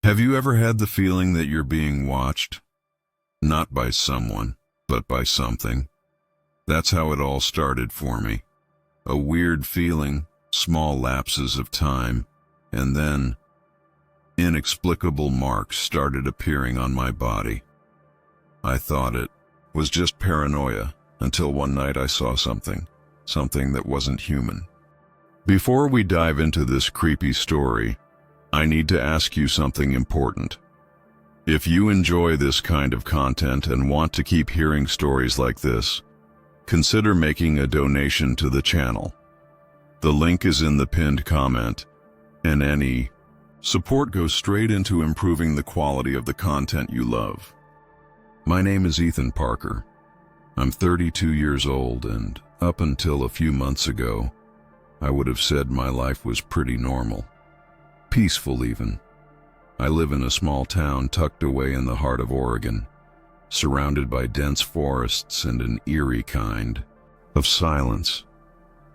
Have you ever had the feeling that you're being watched? Not by someone, but by something. That's how it all started for me. A weird feeling, small lapses of time, and then inexplicable marks started appearing on my body. I thought it was just paranoia until one night I saw something that wasn't human. Before we dive into this creepy story, I need to ask you something important. If you enjoy this kind of content and want to keep hearing stories like this, consider making a donation to the channel. The link is in the pinned comment, and any support goes straight into improving the quality of the content you love. My name is Ethan Parker. I'm 32 years old, and up until a few months ago, I would have said my life was pretty normal. Peaceful even. I live in a small town tucked away in the heart of Oregon, surrounded by dense forests and an eerie kind of silence.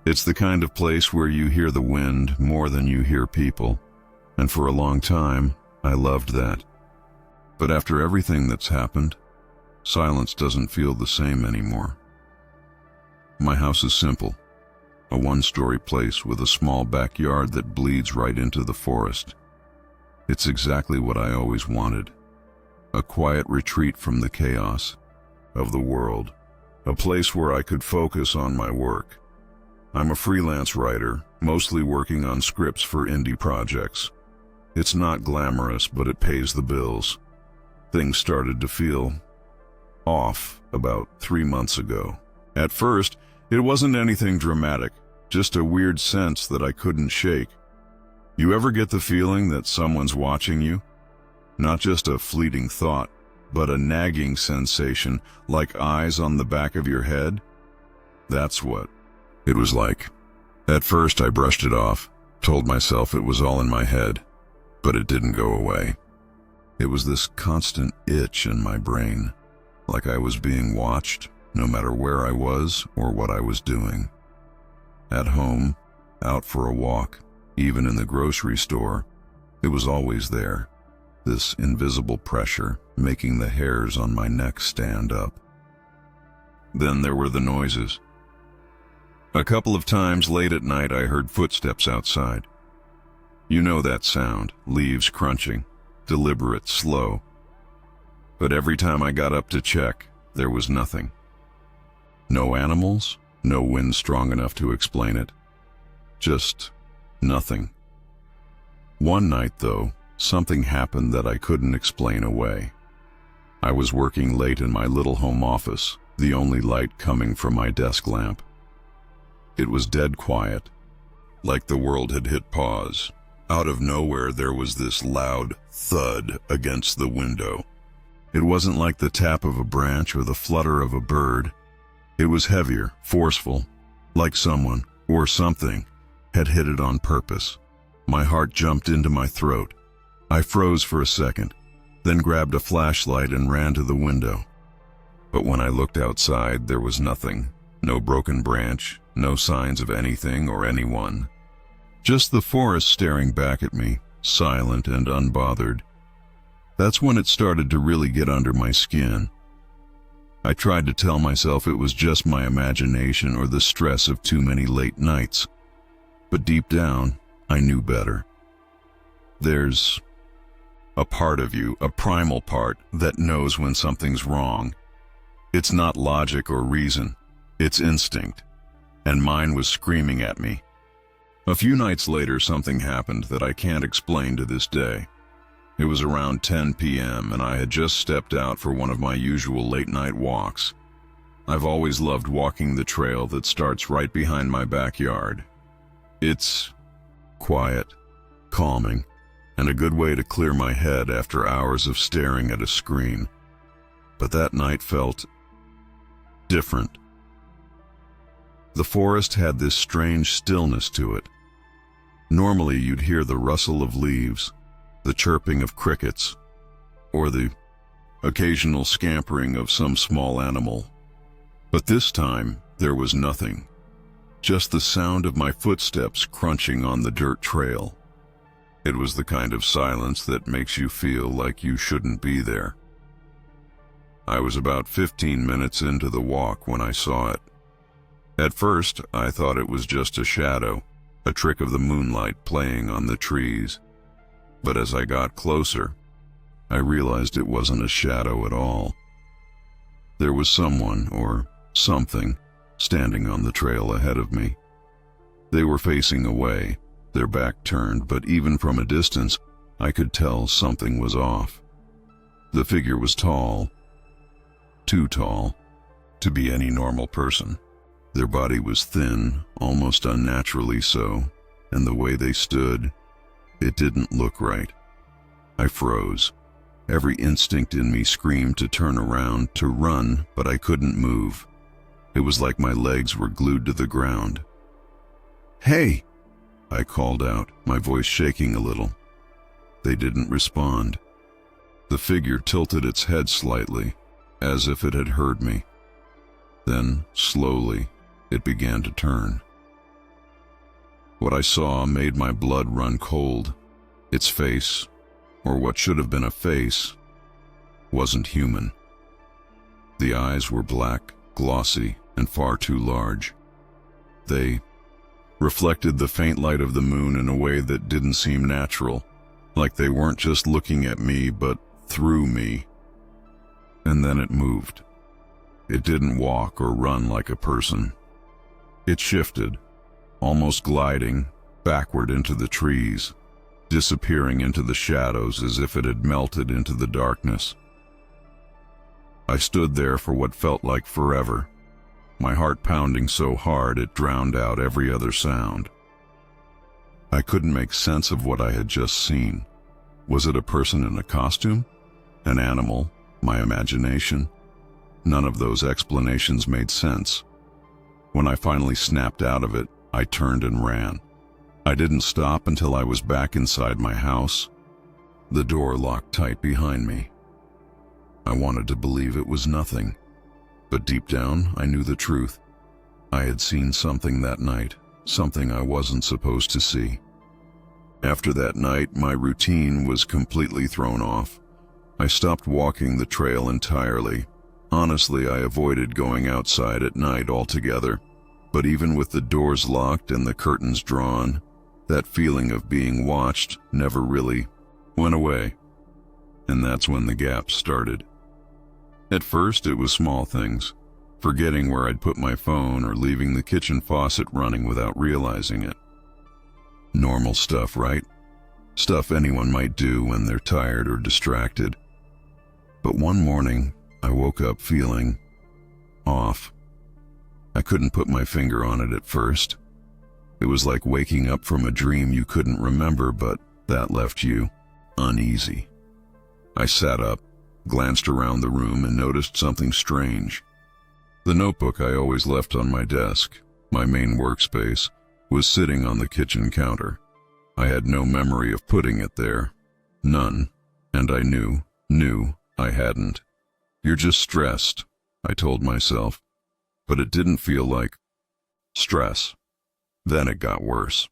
It's the kind of place where you hear the wind more than you hear people, and for a long time, I loved that. But after everything that's happened, silence doesn't feel the same anymore. My house is simple, a one-story place with a small backyard that bleeds right into the forest. It's exactly what I always wanted. A quiet retreat from the chaos of the world. A place where I could focus on my work. I'm a freelance writer, mostly working on scripts for indie projects. It's not glamorous, but it pays the bills. Things started to feel off about 3 months ago. At first, it wasn't anything dramatic, just a weird sense that I couldn't shake. You ever get the feeling that someone's watching you? Not just a fleeting thought, but a nagging sensation, like eyes on the back of your head? That's what it was like. At first I brushed it off, told myself it was all in my head, but it didn't go away. It was this constant itch in my brain, like I was being watched, no matter where I was or what I was doing. At home, out for a walk, even in the grocery store, it was always there, this invisible pressure making the hairs on my neck stand up. Then there were the noises. A couple of times late at night I heard footsteps outside. You know that sound, leaves crunching, deliberate, slow. But every time I got up to check, there was nothing. No animals, no wind strong enough to explain it. Just nothing. One night, though, something happened that I couldn't explain away. I was working late in my little home office, the only light coming from my desk lamp. It was dead quiet, like the world had hit pause. Out of nowhere, there was this loud thud against the window. It wasn't like the tap of a branch or the flutter of a bird. It was heavier, forceful, like someone, or something, had hit it on purpose. My heart jumped into my throat. I froze for a second, then grabbed a flashlight and ran to the window. But when I looked outside, there was nothing. No broken branch, no signs of anything or anyone. Just the forest staring back at me, silent and unbothered. That's when it started to really get under my skin. I tried to tell myself it was just my imagination or the stress of too many late nights. But deep down, I knew better. There's a part of you, a primal part, that knows when something's wrong. It's not logic or reason, it's instinct. And mine was screaming at me. A few nights later, something happened that I can't explain to this day. It was around 10 p.m. and I had just stepped out for one of my usual late-night walks. I've always loved walking the trail that starts right behind my backyard. It's quiet, calming, and a good way to clear my head after hours of staring at a screen. But that night felt different. The forest had this strange stillness to it. Normally you'd hear the rustle of leaves, the chirping of crickets, or the occasional scampering of some small animal. But this time, there was nothing. Just the sound of my footsteps crunching on the dirt trail. It was the kind of silence that makes you feel like you shouldn't be there. I was about 15 minutes into the walk when I saw it. At first, I thought it was just a shadow, a trick of the moonlight playing on the trees. But as I got closer, I realized it wasn't a shadow at all. There was someone, or something, standing on the trail ahead of me. They were facing away, their back turned, but even from a distance, I could tell something was off. The figure was tall, too tall to be any normal person. Their body was thin, almost unnaturally so, and the way they stood, it didn't look right. I froze. Every instinct in me screamed to turn around, to run, but I couldn't move. It was like my legs were glued to the ground. "Hey!" I called out, my voice shaking a little. They didn't respond. The figure tilted its head slightly, as if it had heard me. Then, slowly, it began to turn. What I saw made my blood run cold. Its face, or what should have been a face, wasn't human. The eyes were black, glossy, and far too large. They reflected the faint light of the moon in a way that didn't seem natural, like they weren't just looking at me, but through me. And then it moved. It didn't walk or run like a person. It shifted, almost gliding, backward into the trees, disappearing into the shadows as if it had melted into the darkness. I stood there for what felt like forever, my heart pounding so hard it drowned out every other sound. I couldn't make sense of what I had just seen. Was it a person in a costume? An animal? My imagination? None of those explanations made sense. When I finally snapped out of it, I turned and ran. I didn't stop until I was back inside my house, the door locked tight behind me. I wanted to believe it was nothing, but deep down I knew the truth. I had seen something that night, something I wasn't supposed to see. After that night, my routine was completely thrown off. I stopped walking the trail entirely. Honestly, I avoided going outside at night altogether. But even with the doors locked and the curtains drawn, that feeling of being watched never really went away. And that's when the gaps started. At first, it was small things, forgetting where I'd put my phone or leaving the kitchen faucet running without realizing it. Normal stuff, right? Stuff anyone might do when they're tired or distracted. But one morning, I woke up feeling off. I couldn't put my finger on it at first. It was like waking up from a dream you couldn't remember, but that left you uneasy. I sat up, glanced around the room, and noticed something strange. The notebook I always left on my desk, my main workspace, was sitting on the kitchen counter. I had no memory of putting it there. None. And I knew I hadn't. "You're just stressed," I told myself. But it didn't feel like stress. Then it got worse.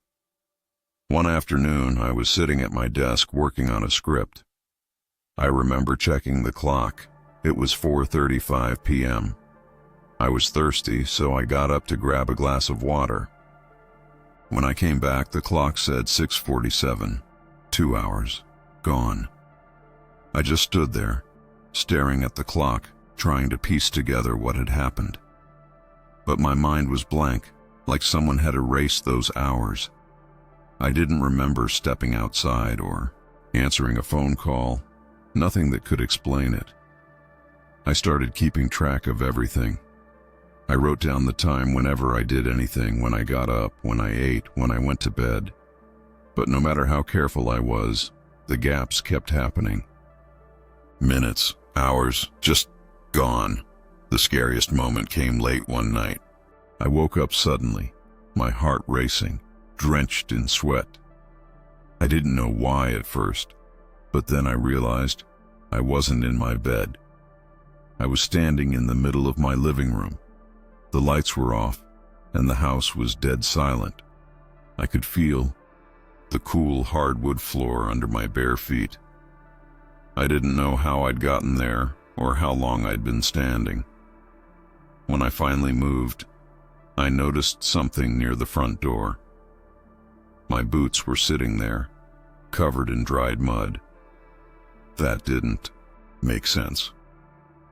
One afternoon, I was sitting at my desk working on a script. I remember checking the clock. It was 4:35 p.m. I was thirsty, so I got up to grab a glass of water. When I came back, the clock said 6:47. 2 hours. Gone. I just stood there, staring at the clock, trying to piece together what had happened. But my mind was blank, like someone had erased those hours. I didn't remember stepping outside or answering a phone call, nothing that could explain it. I started keeping track of everything. I wrote down the time whenever I did anything, when I got up, when I ate, when I went to bed. But no matter how careful I was, the gaps kept happening. Minutes, hours, just gone. The scariest moment came late one night. I woke up suddenly, my heart racing, drenched in sweat. I didn't know why at first, but then I realized I wasn't in my bed. I was standing in the middle of my living room. The lights were off, and the house was dead silent. I could feel the cool hardwood floor under my bare feet. I didn't know how I'd gotten there or how long I'd been standing. When I finally moved, I noticed something near the front door. My boots were sitting there, covered in dried mud. That didn't make sense.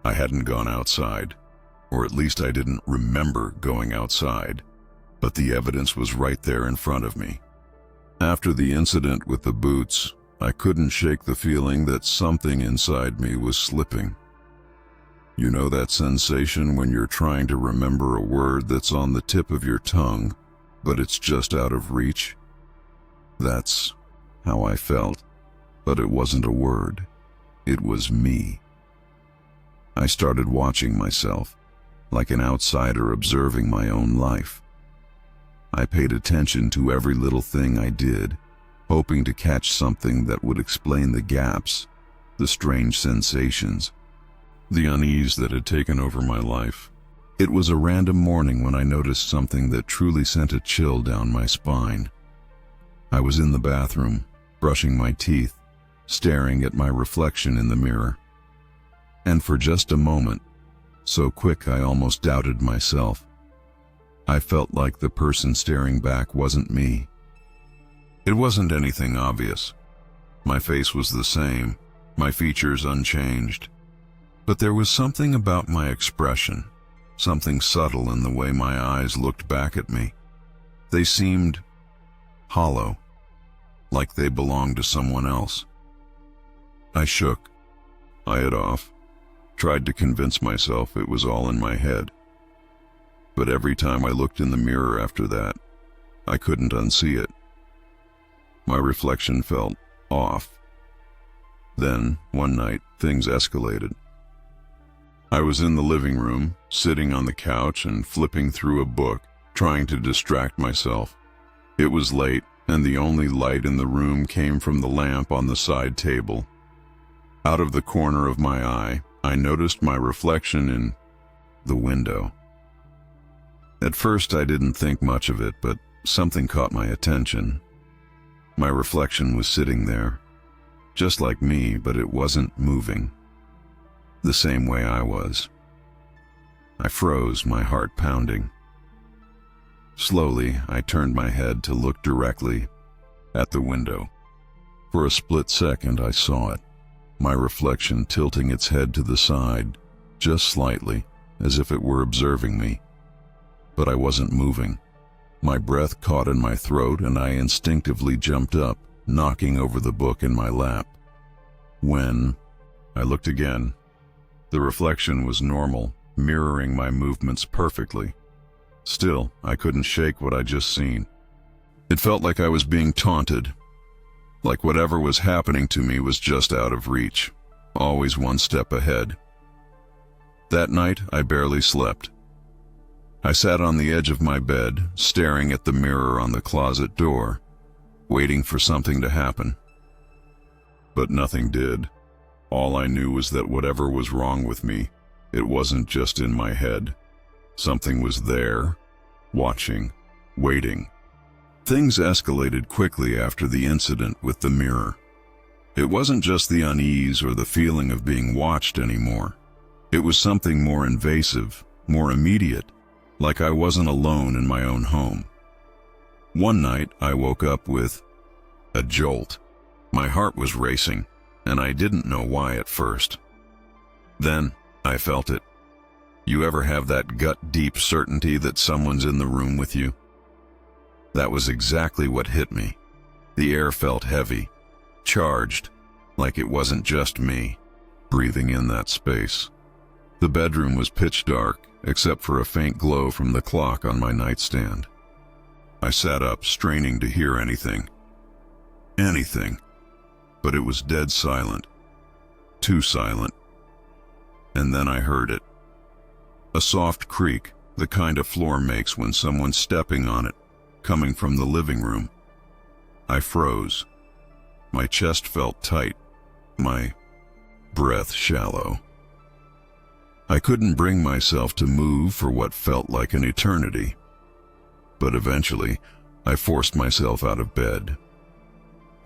I hadn't gone outside, or at least I didn't remember going outside, but the evidence was right there in front of me. After the incident with the boots, I couldn't shake the feeling that something inside me was slipping. You know that sensation when you're trying to remember a word that's on the tip of your tongue, but it's just out of reach? That's how I felt, but it wasn't a word. It was me. I started watching myself, like an outsider observing my own life. I paid attention to every little thing I did, hoping to catch something that would explain the gaps, the strange sensations, the unease that had taken over my life. It was a random morning when I noticed something that truly sent a chill down my spine. I was in the bathroom, brushing my teeth, staring at my reflection in the mirror. And for just a moment, so quick I almost doubted myself, I felt like the person staring back wasn't me. It wasn't anything obvious. My face was the same, my features unchanged. But there was something about my expression, something subtle in the way my eyes looked back at me. They seemed hollow, like they belonged to someone else. I shook, eye it off, tried to convince myself it was all in my head. But every time I looked in the mirror after that, I couldn't unsee it. My reflection felt off. Then, one night, things escalated. I was in the living room, sitting on the couch and flipping through a book, trying to distract myself. It was late, and the only light in the room came from the lamp on the side table. Out of the corner of my eye, I noticed my reflection in the window. At first, I didn't think much of it, but something caught my attention. My reflection was sitting there, just like me, but it wasn't moving, the same way I was. I froze, my heart pounding. Slowly, I turned my head to look directly at the window. For a split second, I saw it, my reflection tilting its head to the side, just slightly, as if it were observing me. But I wasn't moving. My breath caught in my throat and I instinctively jumped up, knocking over the book in my lap. When I looked again, the reflection was normal, mirroring my movements perfectly. Still, I couldn't shake what I'd just seen. It felt like I was being taunted, like whatever was happening to me was just out of reach, always one step ahead. That night, I barely slept. I sat on the edge of my bed, staring at the mirror on the closet door, waiting for something to happen. But nothing did. All I knew was that whatever was wrong with me, it wasn't just in my head. Something was there, watching, waiting. Things escalated quickly after the incident with the mirror. It wasn't just the unease or the feeling of being watched anymore. It was something more invasive, more immediate, like I wasn't alone in my own home. One night, I woke up with a jolt. My heart was racing, and I didn't know why at first. Then, I felt it. You ever have that gut-deep certainty that someone's in the room with you? That was exactly what hit me. The air felt heavy, charged, like it wasn't just me, breathing in that space. The bedroom was pitch dark, except for a faint glow from the clock on my nightstand. I sat up, straining to hear anything. Anything. But it was dead silent. Too silent. And then I heard it. A soft creak, the kind a floor makes when someone's stepping on it, coming from the living room. I froze. My chest felt tight, my breath shallow. I couldn't bring myself to move for what felt like an eternity. But eventually, I forced myself out of bed.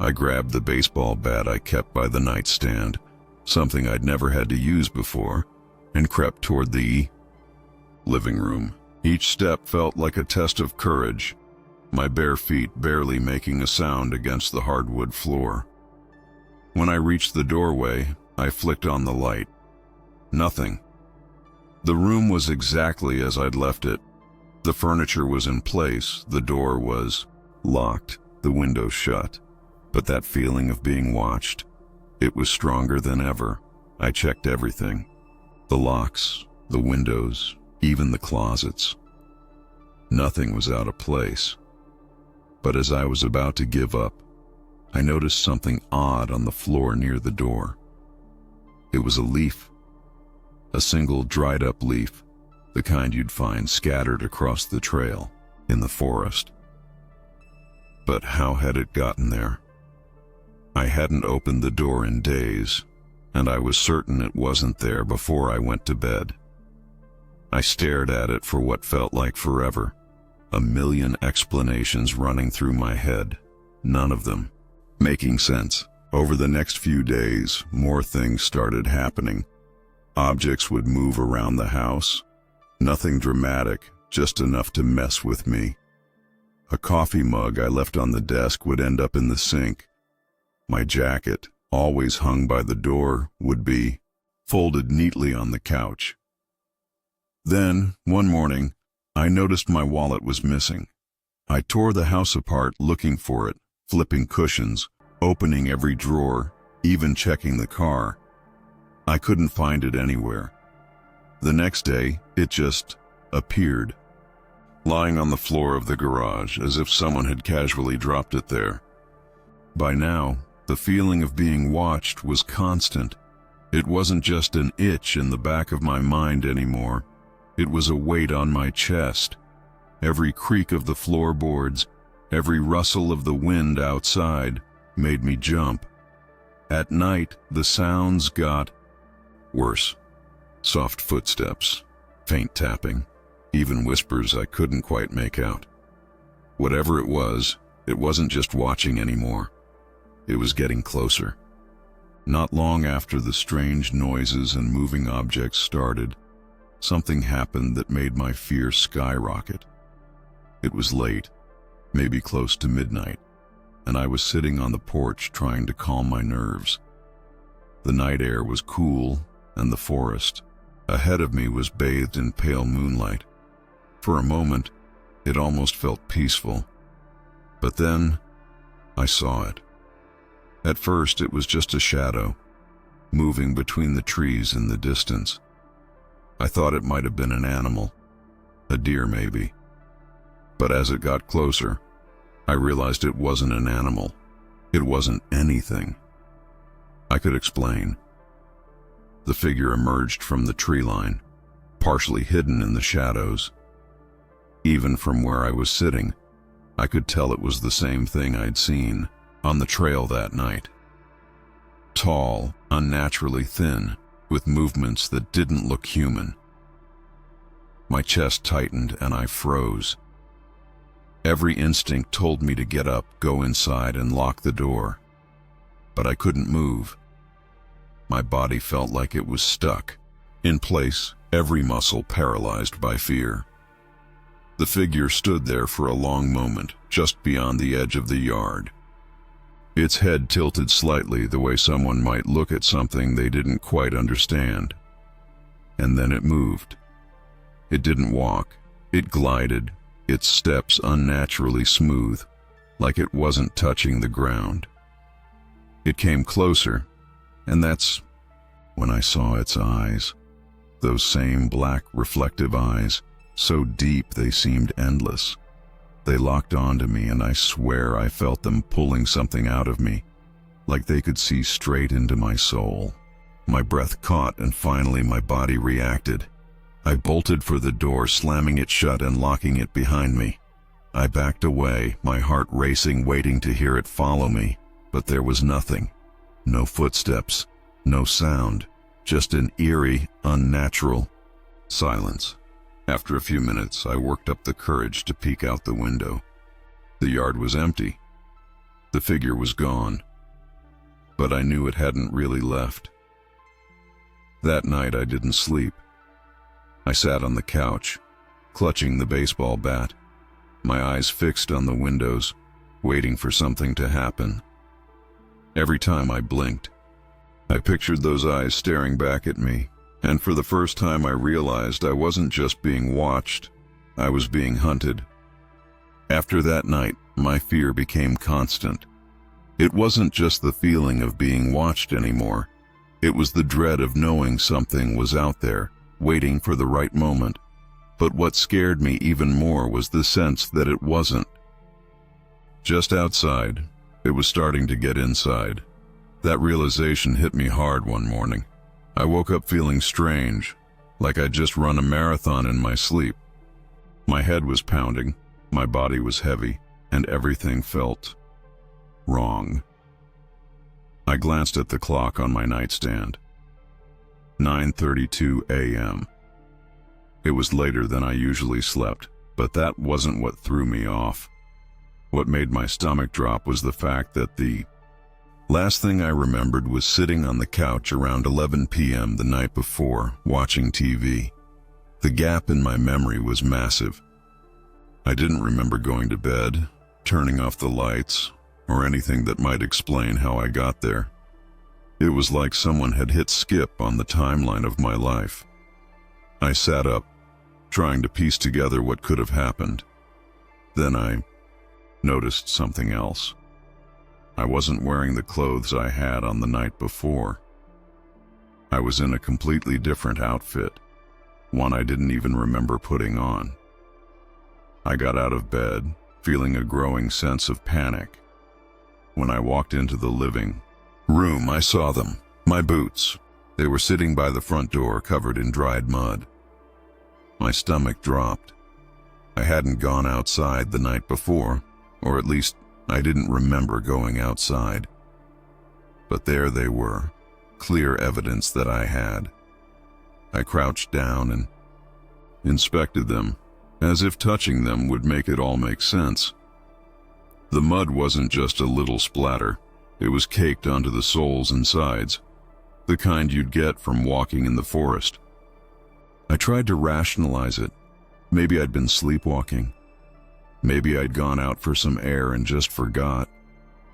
I grabbed the baseball bat I kept by the nightstand, something I'd never had to use before, and crept toward the living room. Each step felt like a test of courage, my bare feet barely making a sound against the hardwood floor. When I reached the doorway, I flicked on the light. Nothing. The room was exactly as I'd left it. The furniture was in place, the door was locked, the window shut. But that feeling of being watched, it was stronger than ever. I checked everything. The locks, the windows, even the closets. Nothing was out of place. But as I was about to give up, I noticed something odd on the floor near the door. It was a leaf. A single dried-up leaf, the kind you'd find scattered across the trail in the forest. But how had it gotten there? I hadn't opened the door in days, and I was certain it wasn't there before I went to bed. I stared at it for what felt like forever, a million explanations running through my head, none of them making sense. Over the next few days, more things started happening. Objects would move around the house. Nothing dramatic, just enough to mess with me. A coffee mug I left on the desk would end up in the sink. My jacket, always hung by the door, would be folded neatly on the couch. Then, one morning, I noticed my wallet was missing. I tore the house apart looking for it, flipping cushions, opening every drawer, even checking the car. I couldn't find it anywhere. The next day, it just appeared, lying on the floor of the garage as if someone had casually dropped it there. By now, the feeling of being watched was constant. It wasn't just an itch in the back of my mind anymore. It was a weight on my chest. Every creak of the floorboards, every rustle of the wind outside made me jump. At night, the sounds got worse. Soft footsteps, faint tapping, even whispers I couldn't quite make out. Whatever it wasn't just watching anymore. It was getting closer. Not long after the strange noises and moving objects started, something happened that made my fear skyrocket. It was late, maybe close to midnight, and I was sitting on the porch trying to calm my nerves. The night air was cool, and the forest ahead of me was bathed in pale moonlight. For a moment, it almost felt peaceful. But then, I saw it. At first, it was just a shadow, moving between the trees in the distance. I thought it might have been an animal, a deer maybe. But as it got closer, I realized it wasn't an animal. It wasn't anything. I could explain. The figure emerged from the tree line, partially hidden in the shadows. Even from where I was sitting, I could tell it was the same thing I'd seen on the trail that night. Tall, unnaturally thin, with movements that didn't look human. My chest tightened and I froze. Every instinct told me to get up, go inside, and lock the door. But I couldn't move. My body felt like it was stuck, in place, every muscle paralyzed by fear. The figure stood there for a long moment, just beyond the edge of the yard. Its head tilted slightly the way someone might look at something they didn't quite understand. And then it moved. It didn't walk. It glided, its steps unnaturally smooth, like it wasn't touching the ground. It came closer, and that's when I saw its eyes. Those same black, reflective eyes, so deep they seemed endless. They locked onto me, and I swear I felt them pulling something out of me, like they could see straight into my soul. My breath caught, and finally my body reacted. I bolted for the door, slamming it shut and locking it behind me. I backed away, my heart racing, waiting to hear it follow me, but there was nothing. No footsteps, no sound, just an eerie, unnatural silence. After a few minutes, I worked up the courage to peek out the window. The yard was empty. The figure was gone, but I knew it hadn't really left. That night I didn't sleep. I sat on the couch, clutching the baseball bat, my eyes fixed on the windows, waiting for something to happen. Every time I blinked, I pictured those eyes staring back at me, and for the first time I realized I wasn't just being watched, I was being hunted. After that night, my fear became constant. It wasn't just the feeling of being watched anymore. It was the dread of knowing something was out there, waiting for the right moment. But what scared me even more was the sense that it wasn't. Just outside, it was starting to get inside. That realization hit me hard one morning. I woke up feeling strange, like I'd just run a marathon in my sleep. My head was pounding, my body was heavy, and everything felt wrong. I glanced at the clock on my nightstand. 9:32 a.m. It was later than I usually slept, but that wasn't what threw me off. What made my stomach drop was the fact that the last thing I remembered was sitting on the couch around 11 p.m. the night before, watching TV. The gap in my memory was massive. I didn't remember going to bed, turning off the lights, or anything that might explain how I got there. It was like someone had hit skip on the timeline of my life. I sat up, trying to piece together what could have happened. Then I noticed something else. I wasn't wearing the clothes I had on the night before. I was in a completely different outfit, one I didn't even remember putting on. I got out of bed, feeling a growing sense of panic. When I walked into the living room, I saw them, my boots. They were sitting by the front door, covered in dried mud. My stomach dropped. I hadn't gone outside the night before, or at least I didn't remember going outside. But there they were, clear evidence that I had. I crouched down and inspected them, as if touching them would make it all make sense. The mud wasn't just a little splatter. It was caked onto the soles and sides, the kind you'd get from walking in the forest. I tried to rationalize it. Maybe I'd been sleepwalking. Maybe I'd gone out for some air and just forgot.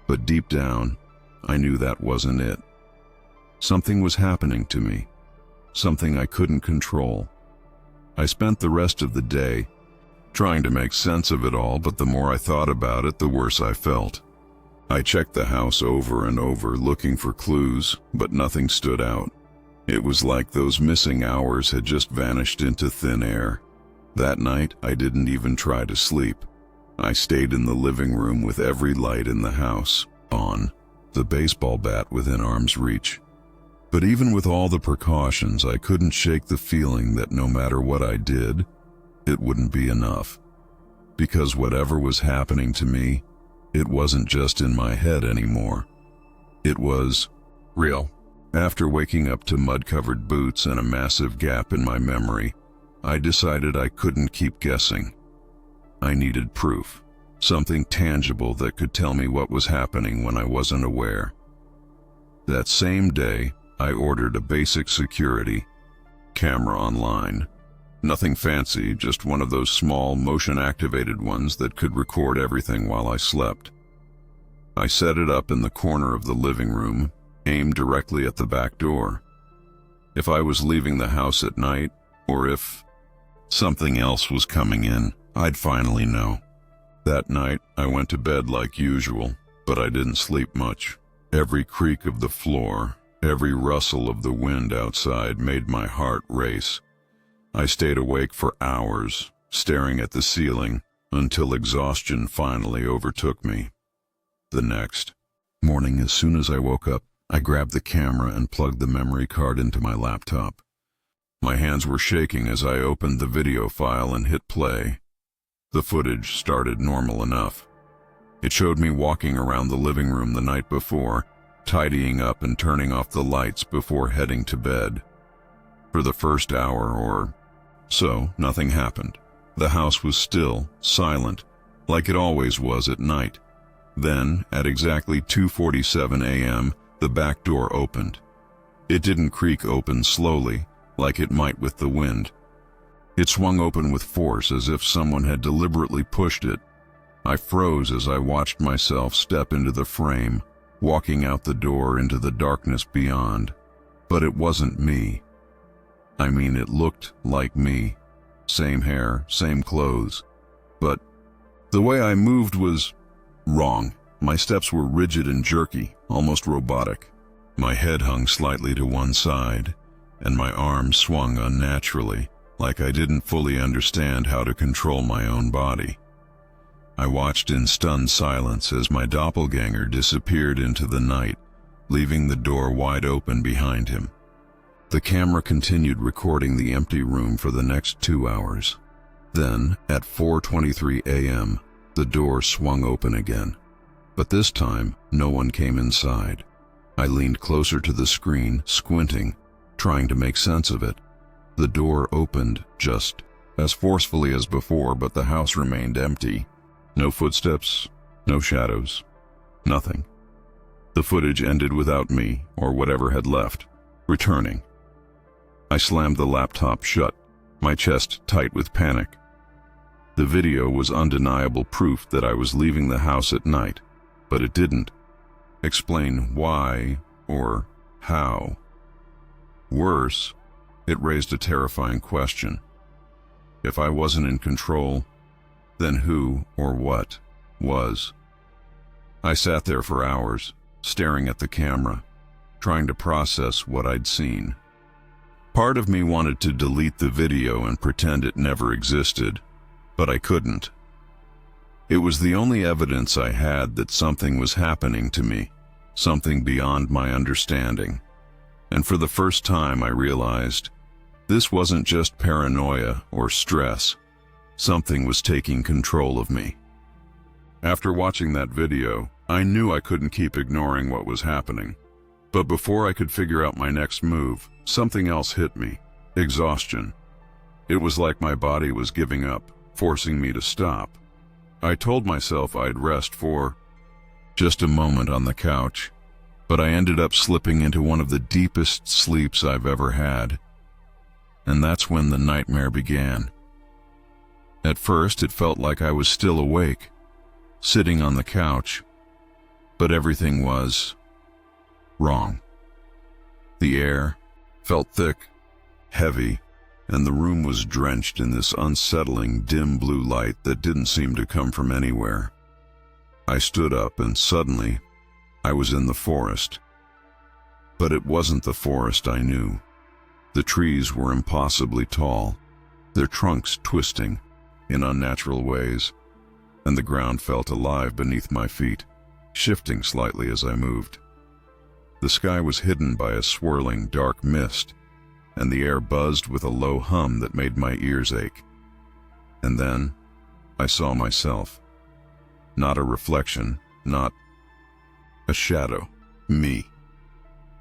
But deep down, I knew that wasn't it. Something was happening to me, something I couldn't control. I spent the rest of the day trying to make sense of it all, but the more I thought about it, the worse I felt. I checked the house over and over, looking for clues, but nothing stood out. It was like those missing hours had just vanished into thin air. That night, I didn't even try to sleep. I stayed in the living room with every light in the house on, the baseball bat within arm's reach. But even with all the precautions, I couldn't shake the feeling that no matter what I did, it wouldn't be enough. Because whatever was happening to me, it wasn't just in my head anymore. It was real. After waking up to mud-covered boots and a massive gap in my memory, I decided I couldn't keep guessing. I needed proof, something tangible that could tell me what was happening when I wasn't aware. That same day, I ordered a basic security camera online. Nothing fancy, just one of those small, motion-activated ones that could record everything while I slept. I set it up in the corner of the living room, aimed directly at the back door. If I was leaving the house at night, or if something else was coming in, I'd finally know. That night, I went to bed like usual, but I didn't sleep much. Every creak of the floor, every rustle of the wind outside made my heart race. I stayed awake for hours, staring at the ceiling, until exhaustion finally overtook me. The next morning, as soon as I woke up, I grabbed the camera and plugged the memory card into my laptop. My hands were shaking as I opened the video file and hit play. The footage started normal enough. It showed me walking around the living room the night before, tidying up and turning off the lights before heading to bed. For the first hour or so, nothing happened. The house was still, silent, like it always was at night. Then, at exactly 2:47 a.m., the back door opened. It didn't creak open slowly, like it might with the wind. It swung open with force, as if someone had deliberately pushed it. I froze as I watched myself step into the frame, walking out the door into the darkness beyond. But it wasn't me. I mean, it looked like me. Same hair, same clothes. But the way I moved was wrong. My steps were rigid and jerky, almost robotic. My head hung slightly to one side, and my arms swung unnaturally, like I didn't fully understand how to control my own body. I watched in stunned silence as my doppelganger disappeared into the night, leaving the door wide open behind him. The camera continued recording the empty room for the next 2 hours. Then, at 4:23 a.m., the door swung open again. But this time, no one came inside. I leaned closer to the screen, squinting, trying to make sense of it. The door opened just as forcefully as before, but the house remained empty. No footsteps, no shadows, nothing. The footage ended without me, or whatever had left, returning. I slammed the laptop shut, my chest tight with panic. The video was undeniable proof that I was leaving the house at night, but it didn't explain why or how. Worse, it raised a terrifying question. If I wasn't in control, then who or what was? I sat there for hours, staring at the camera, trying to process what I'd seen. Part of me wanted to delete the video and pretend it never existed, but I couldn't. It was the only evidence I had that something was happening to me, something beyond my understanding. And for the first time I realized this wasn't just paranoia or stress. Something was taking control of me. After watching that video, I knew I couldn't keep ignoring what was happening. But before I could figure out my next move, something else hit me: exhaustion. It was like my body was giving up, forcing me to stop. I told myself I'd rest for just a moment on the couch, but I ended up slipping into one of the deepest sleeps I've ever had. And that's when the nightmare began. At first, it felt like I was still awake, sitting on the couch, but everything was wrong. The air felt thick, heavy, and the room was drenched in this unsettling, dim blue light that didn't seem to come from anywhere. I stood up and suddenly, I was in the forest. But it wasn't the forest I knew. The trees were impossibly tall, their trunks twisting in unnatural ways, and the ground felt alive beneath my feet, shifting slightly as I moved. The sky was hidden by a swirling dark mist, and the air buzzed with a low hum that made my ears ache. And then I saw myself. Not a reflection, not a shadow. Me.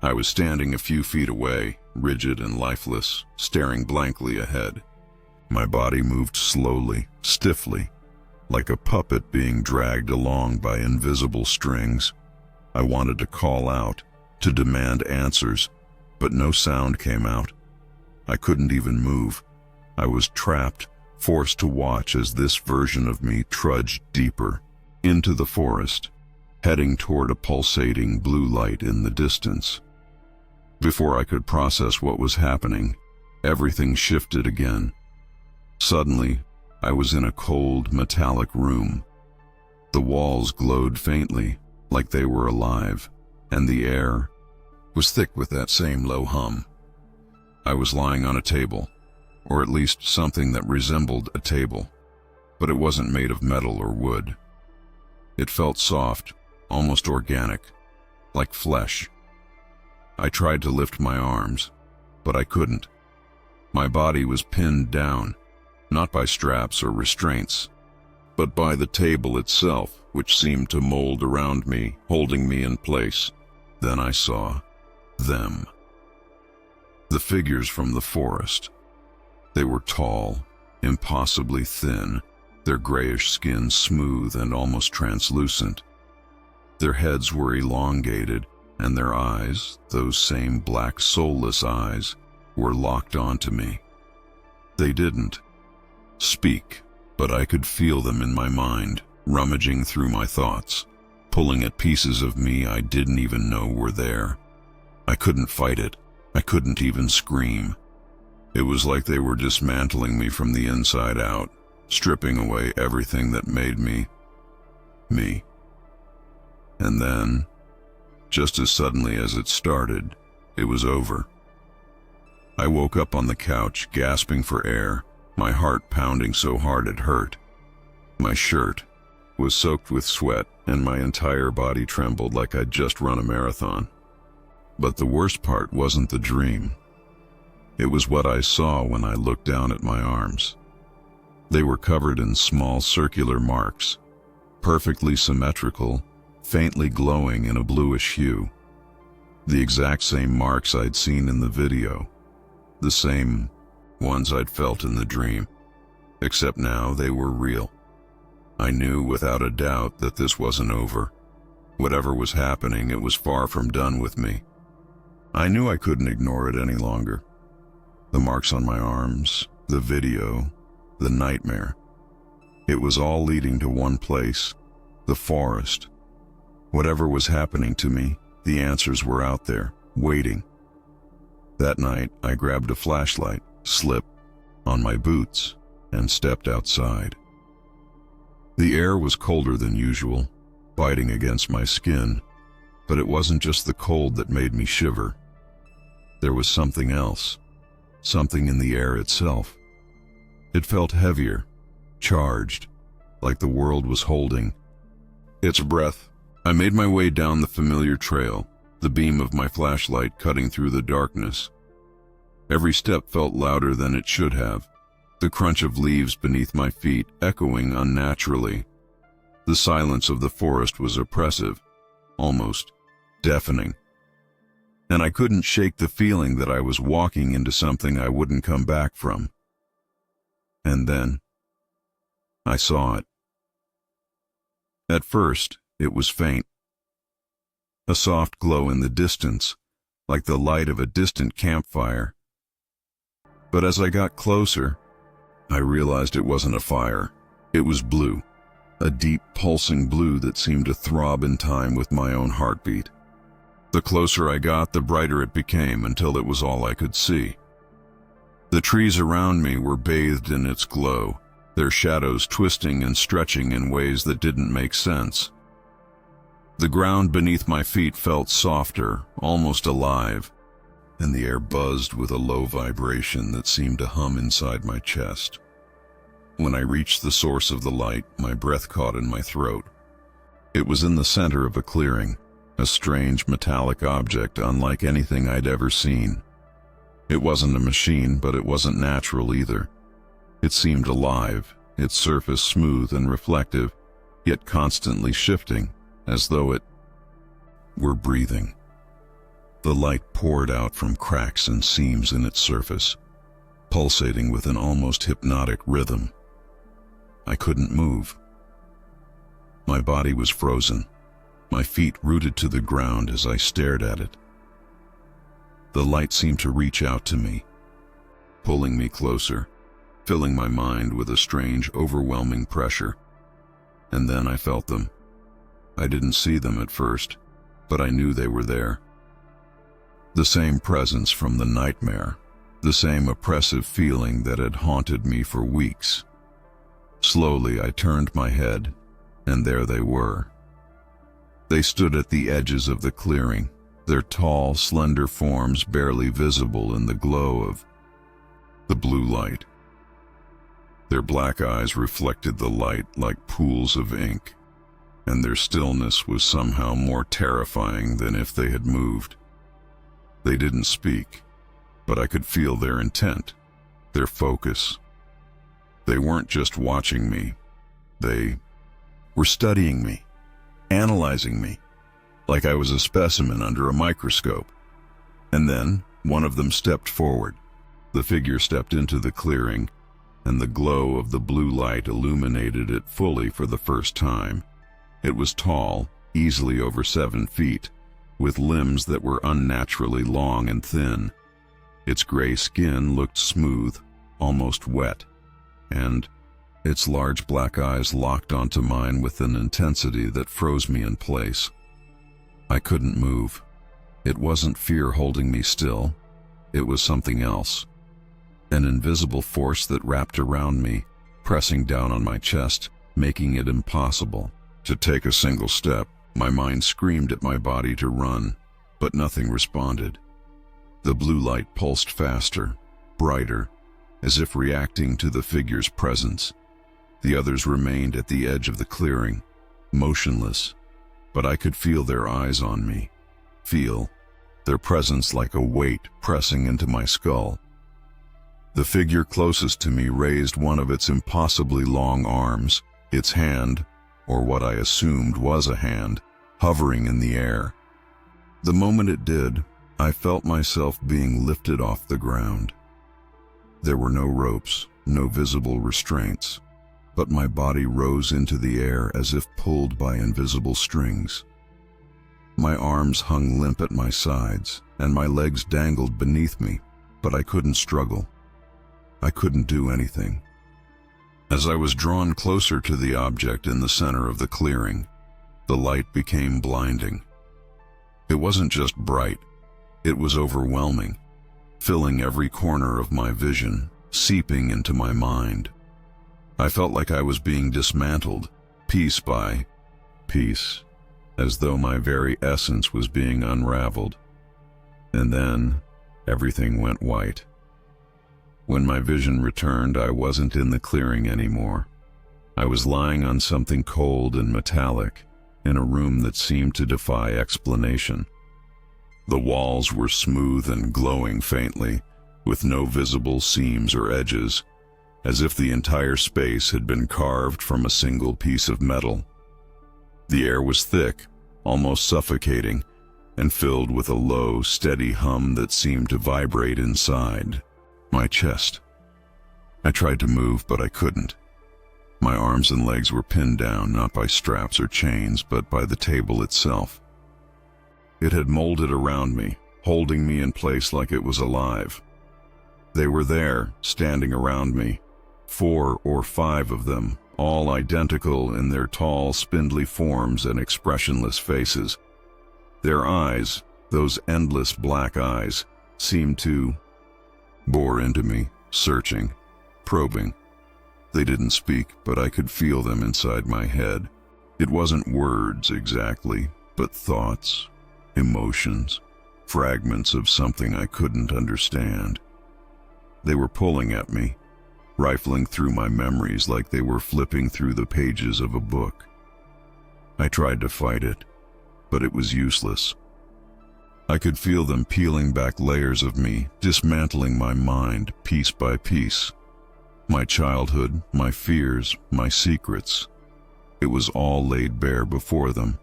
I was standing a few feet away, rigid and lifeless, staring blankly ahead. My body moved slowly, stiffly, like a puppet being dragged along by invisible strings. I wanted to call out, to demand answers, but no sound came out. I couldn't even move. I was trapped, forced to watch as this version of me trudged deeper into the forest, heading toward a pulsating blue light in the distance. Before I could process what was happening, everything shifted again. Suddenly, I was in a cold, metallic room. The walls glowed faintly, like they were alive, and the air was thick with that same low hum. I was lying on a table, or at least something that resembled a table, but it wasn't made of metal or wood. It felt soft, almost organic, like flesh. I tried to lift my arms, but I couldn't. My body was pinned down, not by straps or restraints, but by the table itself, which seemed to mold around me, holding me in place. Then I saw them. The figures from the forest. They were tall, impossibly thin, their grayish skin smooth and almost translucent. Their heads were elongated, and their eyes, those same black soulless eyes, were locked onto me. They didn't speak, but I could feel them in my mind, rummaging through my thoughts, pulling at pieces of me I didn't even know were there. I couldn't fight it. I couldn't even scream. It was like they were dismantling me from the inside out, stripping away everything that made me, me. And then, just as suddenly as it started, it was over. I woke up on the couch, gasping for air, my heart pounding so hard it hurt. My shirt was soaked with sweat, and my entire body trembled like I'd just run a marathon. But the worst part wasn't the dream. It was what I saw when I looked down at my arms. They were covered in small circular marks, perfectly symmetrical, faintly glowing in a bluish hue. The exact same marks I'd seen in the video. The same ones I'd felt in the dream. Except now they were real. I knew without a doubt that this wasn't over. Whatever was happening, it was far from done with me. I knew I couldn't ignore it any longer. The marks on my arms, the video, the nightmare. It was all leading to one place, the forest. Whatever was happening to me, the answers were out there, waiting. That night, I grabbed a flashlight, slipped on my boots, and stepped outside. The air was colder than usual, biting against my skin, but it wasn't just the cold that made me shiver. There was something else, something in the air itself. It felt heavier, charged, like the world was holding its breath. I made my way down the familiar trail, the beam of my flashlight cutting through the darkness. Every step felt louder than it should have, the crunch of leaves beneath my feet echoing unnaturally. The silence of the forest was oppressive, almost deafening. And I couldn't shake the feeling that I was walking into something I wouldn't come back from. And then, I saw it. At first, it was faint. A soft glow in the distance, like the light of a distant campfire. But as I got closer, I realized it wasn't a fire. It was blue, a deep pulsing blue that seemed to throb in time with my own heartbeat. The closer I got, the brighter it became until it was all I could see. The trees around me were bathed in its glow, their shadows twisting and stretching in ways that didn't make sense. The ground beneath my feet felt softer, almost alive, and the air buzzed with a low vibration that seemed to hum inside my chest. When I reached the source of the light, my breath caught in my throat. It was in the center of a clearing, a strange metallic object unlike anything I'd ever seen. It wasn't a machine, but it wasn't natural either. It seemed alive, its surface smooth and reflective, yet constantly shifting, as though it were breathing. The light poured out from cracks and seams in its surface, pulsating with an almost hypnotic rhythm. I couldn't move. My body was frozen, my feet rooted to the ground as I stared at it. The light seemed to reach out to me, pulling me closer, filling my mind with a strange, overwhelming pressure. And then I felt them. I didn't see them at first, but I knew they were there. The same presence from the nightmare, the same oppressive feeling that had haunted me for weeks. Slowly I turned my head, and there they were. They stood at the edges of the clearing, their tall, slender forms barely visible in the glow of the blue light. Their black eyes reflected the light like pools of ink, and their stillness was somehow more terrifying than if they had moved. They didn't speak, but I could feel their intent, their focus. They weren't just watching me. They were studying me, analyzing me, like I was a specimen under a microscope. And then one of them stepped forward. The figure stepped into the clearing, and the glow of the blue light illuminated it fully for the first time. It was tall, easily over 7 feet, with limbs that were unnaturally long and thin. Its gray skin looked smooth, almost wet, and its large black eyes locked onto mine with an intensity that froze me in place. I couldn't move. It wasn't fear holding me still. It was something else. An invisible force that wrapped around me, pressing down on my chest, making it impossible to take a single step. My mind screamed at my body to run, but nothing responded. The blue light pulsed faster, brighter, as if reacting to the figure's presence. The others remained at the edge of the clearing, motionless, but I could feel their eyes on me, feel their presence like a weight pressing into my skull. The figure closest to me raised one of its impossibly long arms, its hand, or what I assumed was a hand, hovering in the air. The moment it did, I felt myself being lifted off the ground. There were no ropes, no visible restraints, but my body rose into the air as if pulled by invisible strings. My arms hung limp at my sides, and my legs dangled beneath me, but I couldn't struggle. I couldn't do anything. As I was drawn closer to the object in the center of the clearing, the light became blinding. It wasn't just bright, it was overwhelming, filling every corner of my vision, seeping into my mind. I felt like I was being dismantled, piece by piece, as though my very essence was being unraveled. And then, everything went white. When my vision returned, I wasn't in the clearing anymore. I was lying on something cold and metallic, in a room that seemed to defy explanation. The walls were smooth and glowing faintly, with no visible seams or edges, as if the entire space had been carved from a single piece of metal. The air was thick, almost suffocating, and filled with a low, steady hum that seemed to vibrate inside my chest. I tried to move, but I couldn't. My arms and legs were pinned down, not by straps or chains, but by the table itself. It had molded around me, holding me in place like it was alive. They were there, standing around me, 4 or 5 of them, all identical in their tall, spindly forms and expressionless faces. Their eyes, those endless black eyes, seemed to bore into me, searching, probing. They didn't speak, but I could feel them inside my head. It wasn't words exactly, but thoughts, emotions, fragments of something I couldn't understand. They were pulling at me, rifling through my memories like they were flipping through the pages of a book. I tried to fight it, but it was useless. I could feel them peeling back layers of me, dismantling my mind piece by piece. My childhood, my fears, my secrets. It was all laid bare before them.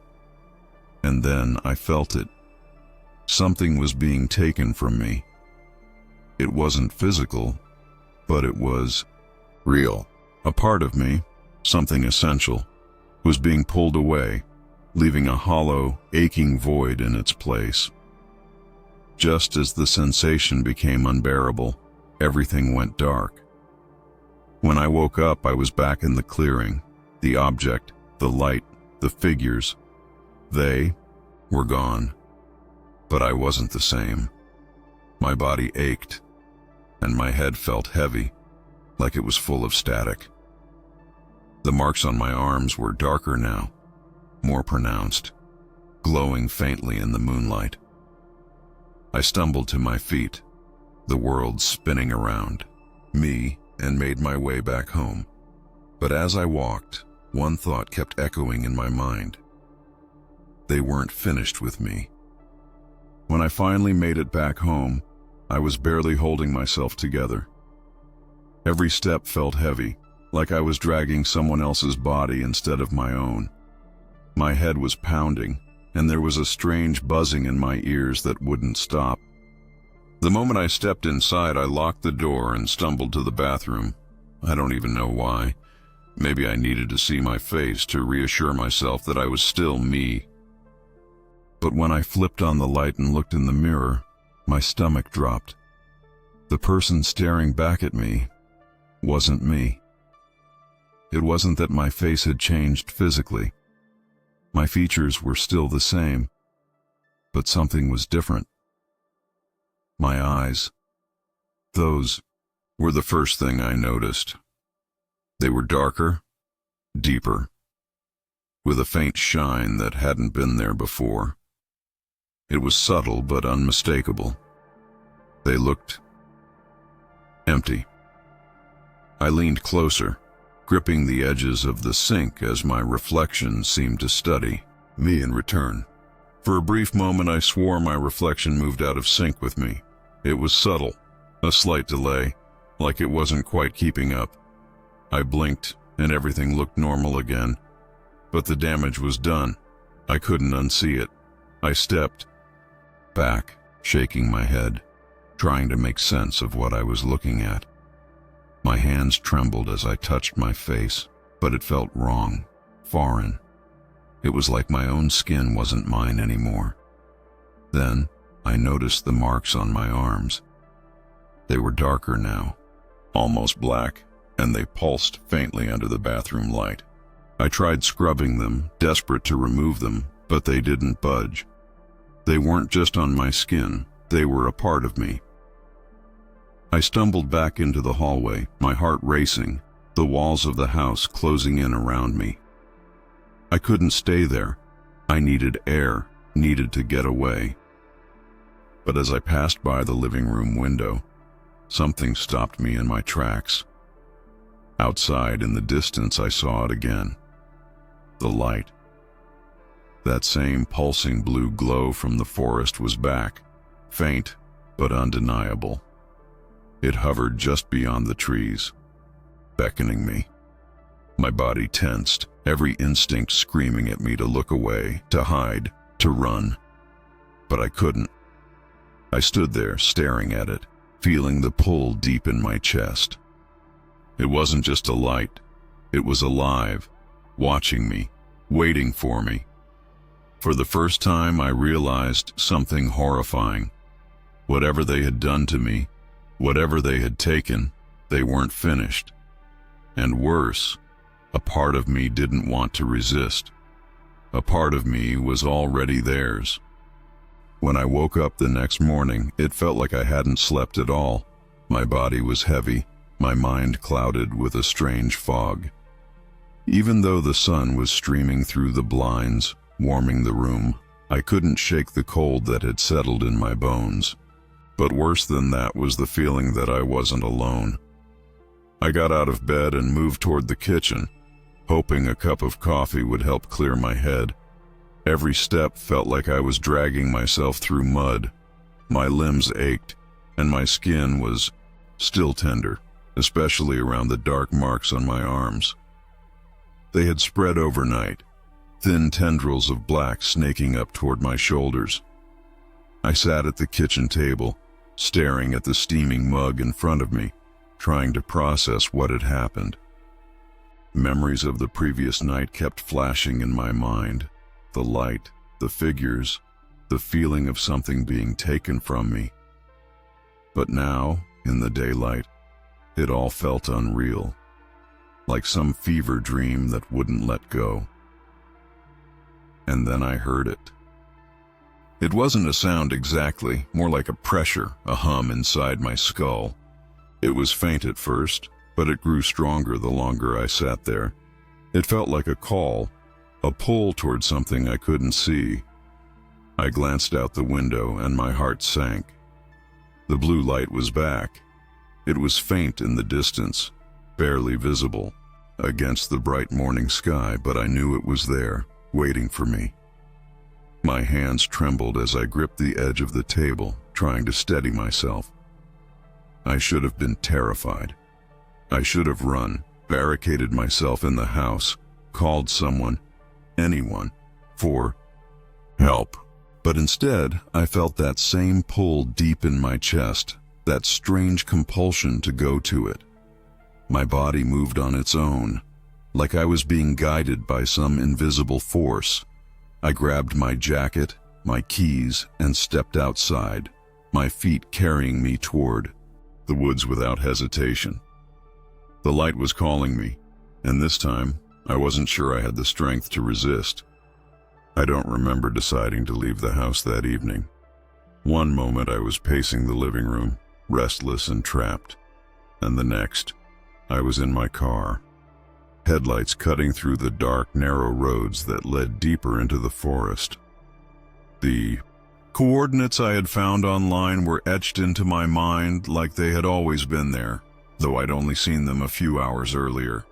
And then I felt it. Something was being taken from me. It wasn't physical, but it was real. A part of me, something essential, was being pulled away, leaving a hollow, aching void in its place. Just as the sensation became unbearable, everything went dark. When I woke up, I was back in the clearing. The object, the light, the figures, they were gone. But I wasn't the same. My body ached, and my head felt heavy, like it was full of static. The marks on my arms were darker now, more pronounced, glowing faintly in the moonlight. I stumbled to my feet, the world spinning around me, and made my way back home. But as I walked, one thought kept echoing in my mind. They weren't finished with me. When I finally made it back home, I was barely holding myself together. Every step felt heavy, like I was dragging someone else's body instead of my own. My head was pounding, and there was a strange buzzing in my ears that wouldn't stop. The moment I stepped inside, I locked the door and stumbled to the bathroom. I don't even know why. Maybe I needed to see my face to reassure myself that I was still me, But when I flipped on the light and looked in the mirror, my stomach dropped. The person staring back at me wasn't me. It wasn't that my face had changed physically. My features were still the same, but something was different. My eyes, those were the first thing I noticed. They were darker, deeper, with a faint shine that hadn't been there before. It was subtle but unmistakable. They looked empty. I leaned closer, gripping the edges of the sink as my reflection seemed to study me in return. For a brief moment I swore my reflection moved out of sync with me. It was subtle, a slight delay, like it wasn't quite keeping up. I blinked and everything looked normal again, but the damage was done. I couldn't unsee it. I stepped back, shaking my head, trying to make sense of what I was looking at. My hands trembled as I touched my face, but it felt wrong, foreign. It was like my own skin wasn't mine anymore. Then, I noticed the marks on my arms. They were darker now, almost black, and they pulsed faintly under the bathroom light. I tried scrubbing them, desperate to remove them, but they didn't budge. They weren't just on my skin, they were a part of me. I stumbled back into the hallway, my heart racing, the walls of the house closing in around me. I couldn't stay there. I needed air, needed to get away. But as I passed by the living room window, something stopped me in my tracks. Outside in the distance I saw it again. The light. That same pulsing blue glow from the forest was back, faint but undeniable. It hovered just beyond the trees, beckoning me. My body tensed, every instinct screaming at me to look away, to hide, to run. But I couldn't. I stood there, staring at it, feeling the pull deep in my chest. It wasn't just a light. It was alive, watching me, waiting for me. For the first time, I realized something horrifying. Whatever they had done to me, whatever they had taken, they weren't finished. And worse, a part of me didn't want to resist. A part of me was already theirs. When I woke up the next morning, it felt like I hadn't slept at all. My body was heavy, my mind clouded with a strange fog. Even though the sun was streaming through the blinds, warming the room, I couldn't shake the cold that had settled in my bones. But worse than that was the feeling that I wasn't alone. I got out of bed and moved toward the kitchen, hoping a cup of coffee would help clear my head. Every step felt like I was dragging myself through mud. My limbs ached, and my skin was still tender, especially around the dark marks on my arms. They had spread overnight, thin tendrils of black snaking up toward my shoulders. I sat at the kitchen table, staring at the steaming mug in front of me, trying to process what had happened. Memories of the previous night kept flashing in my mind. The light, the figures, the feeling of something being taken from me. But now, in the daylight, it all felt unreal, like some fever dream that wouldn't let go. And then I heard it. It wasn't a sound exactly, more like a pressure, a hum inside my skull. It was faint at first, but it grew stronger the longer I sat there. It felt like a call, a pull toward something I couldn't see. I glanced out the window and my heart sank. The blue light was back. It was faint in the distance, barely visible against the bright morning sky, but I knew it was there, waiting for me. My hands trembled as I gripped the edge of the table, trying to steady myself. I should have been terrified. I should have run, barricaded myself in the house, called someone, anyone, for help. But instead, I felt that same pull deep in my chest, that strange compulsion to go to it. My body moved on its own, like I was being guided by some invisible force. I grabbed my jacket, my keys, and stepped outside, my feet carrying me toward the woods without hesitation. The light was calling me, and this time I wasn't sure I had the strength to resist. I don't remember deciding to leave the house that evening. One moment I was pacing the living room, restless and trapped, and the next, I was in my car, headlights cutting through the dark, narrow roads that led deeper into the forest. The coordinates I had found online were etched into my mind like they had always been there, though I'd only seen them a few hours earlier.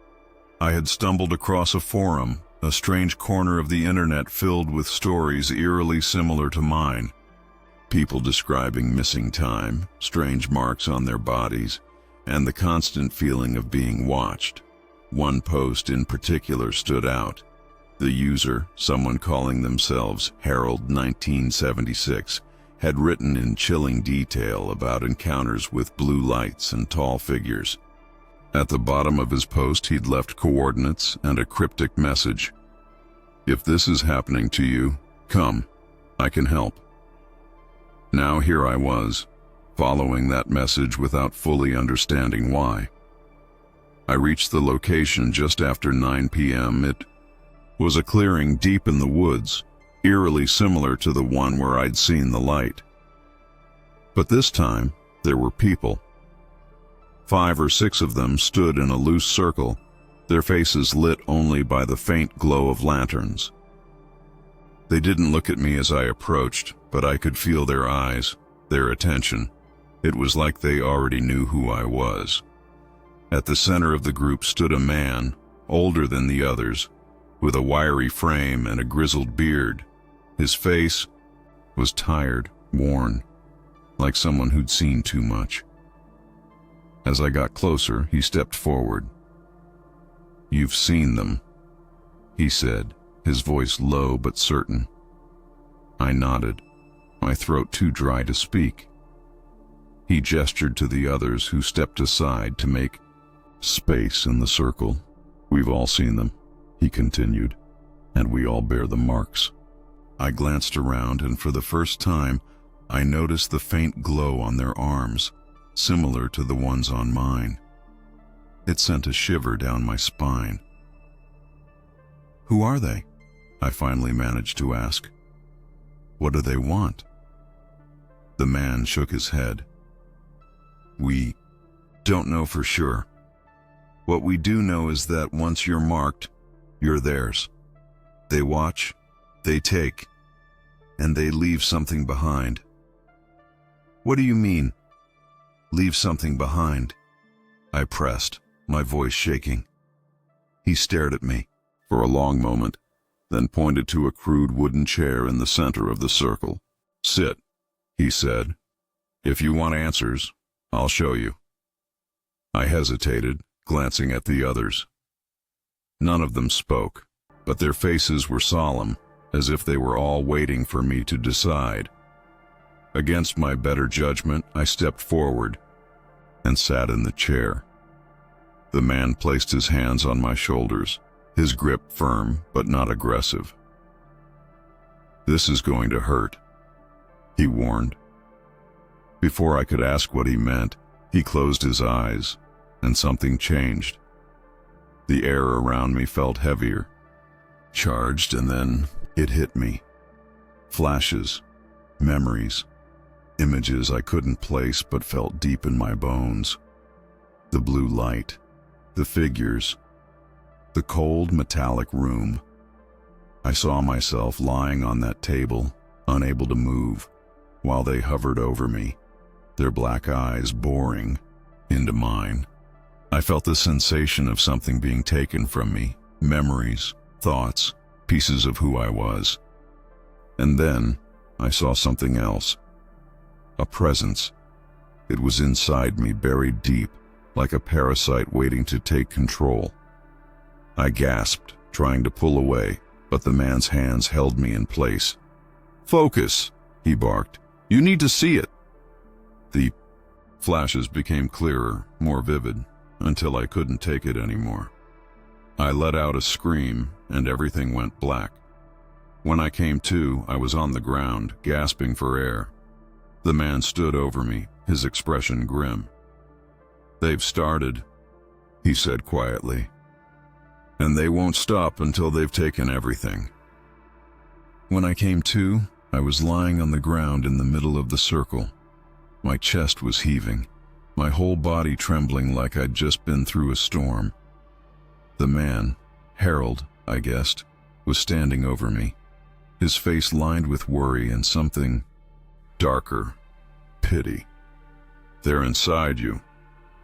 I had stumbled across a forum, a strange corner of the internet filled with stories eerily similar to mine. People describing missing time, strange marks on their bodies, and the constant feeling of being watched. One post in particular stood out. The user, someone calling themselves Harold 1976, had written in chilling detail about encounters with blue lights and tall figures. At the bottom of his post, he'd left coordinates and a cryptic message. "If this is happening to you, come. I can help." Now here I was, following that message without fully understanding why. I reached the location just after 9 p.m. It was a clearing deep in the woods, eerily similar to the one where I'd seen the light. But this time, there were people. 5 or 6 of them stood in a loose circle, their faces lit only by the faint glow of lanterns. They didn't look at me as I approached, but I could feel their eyes, their attention. It was like they already knew who I was. At the center of the group stood a man, older than the others, with a wiry frame and a grizzled beard. His face was tired, worn, like someone who'd seen too much. As I got closer, he stepped forward. "You've seen them," he said, his voice low but certain. I nodded, my throat too dry to speak. He gestured to the others, who stepped aside to make space in the circle. "We've all seen them," he continued, "and we all bear the marks." I glanced around, and for the first time, I noticed the faint glow on their arms, similar to the ones on mine. It sent a shiver down my spine. "Who are they?" I finally managed to ask. "What do they want?" The man shook his head. "We don't know for sure. What we do know is that once you're marked, you're theirs. They watch, they take, and they leave something behind." "What do you mean, leave something behind?" I pressed, my voice shaking. He stared at me for a long moment, then pointed to a crude wooden chair in the center of the circle. "Sit," he said. "If you want answers, I'll show you." I hesitated, glancing at the others. None of them spoke, but their faces were solemn, as if they were all waiting for me to decide. Against my better judgment, I stepped forward and sat in the chair. The man placed his hands on my shoulders, his grip firm but not aggressive. "This is going to hurt," he warned. Before I could ask what he meant, he closed his eyes, and something changed. The air around me felt heavier, charged, and then it hit me. Flashes, memories, images I couldn't place but felt deep in my bones. The blue light, the figures, the cold metallic room. I saw myself lying on that table, unable to move, while they hovered over me, their black eyes boring into mine. I felt the sensation of something being taken from me, memories, thoughts, pieces of who I was. And then I saw something else. A presence. It was inside me, buried deep, like a parasite waiting to take control. I gasped, trying to pull away, but the man's hands held me in place. "Focus," he barked. "You need to see it." The flashes became clearer, more vivid, until I couldn't take it anymore. I let out a scream, and everything went black. When I came to, I was on the ground, gasping for air. The man stood over me, his expression grim. "They've started," he said quietly. "And they won't stop until they've taken everything." When I came to, I was lying on the ground in the middle of the circle. My chest was heaving, my whole body trembling like I'd just been through a storm. The man, Harold, I guessed, was standing over me, his face lined with worry and something darker, pity. "They're inside you,"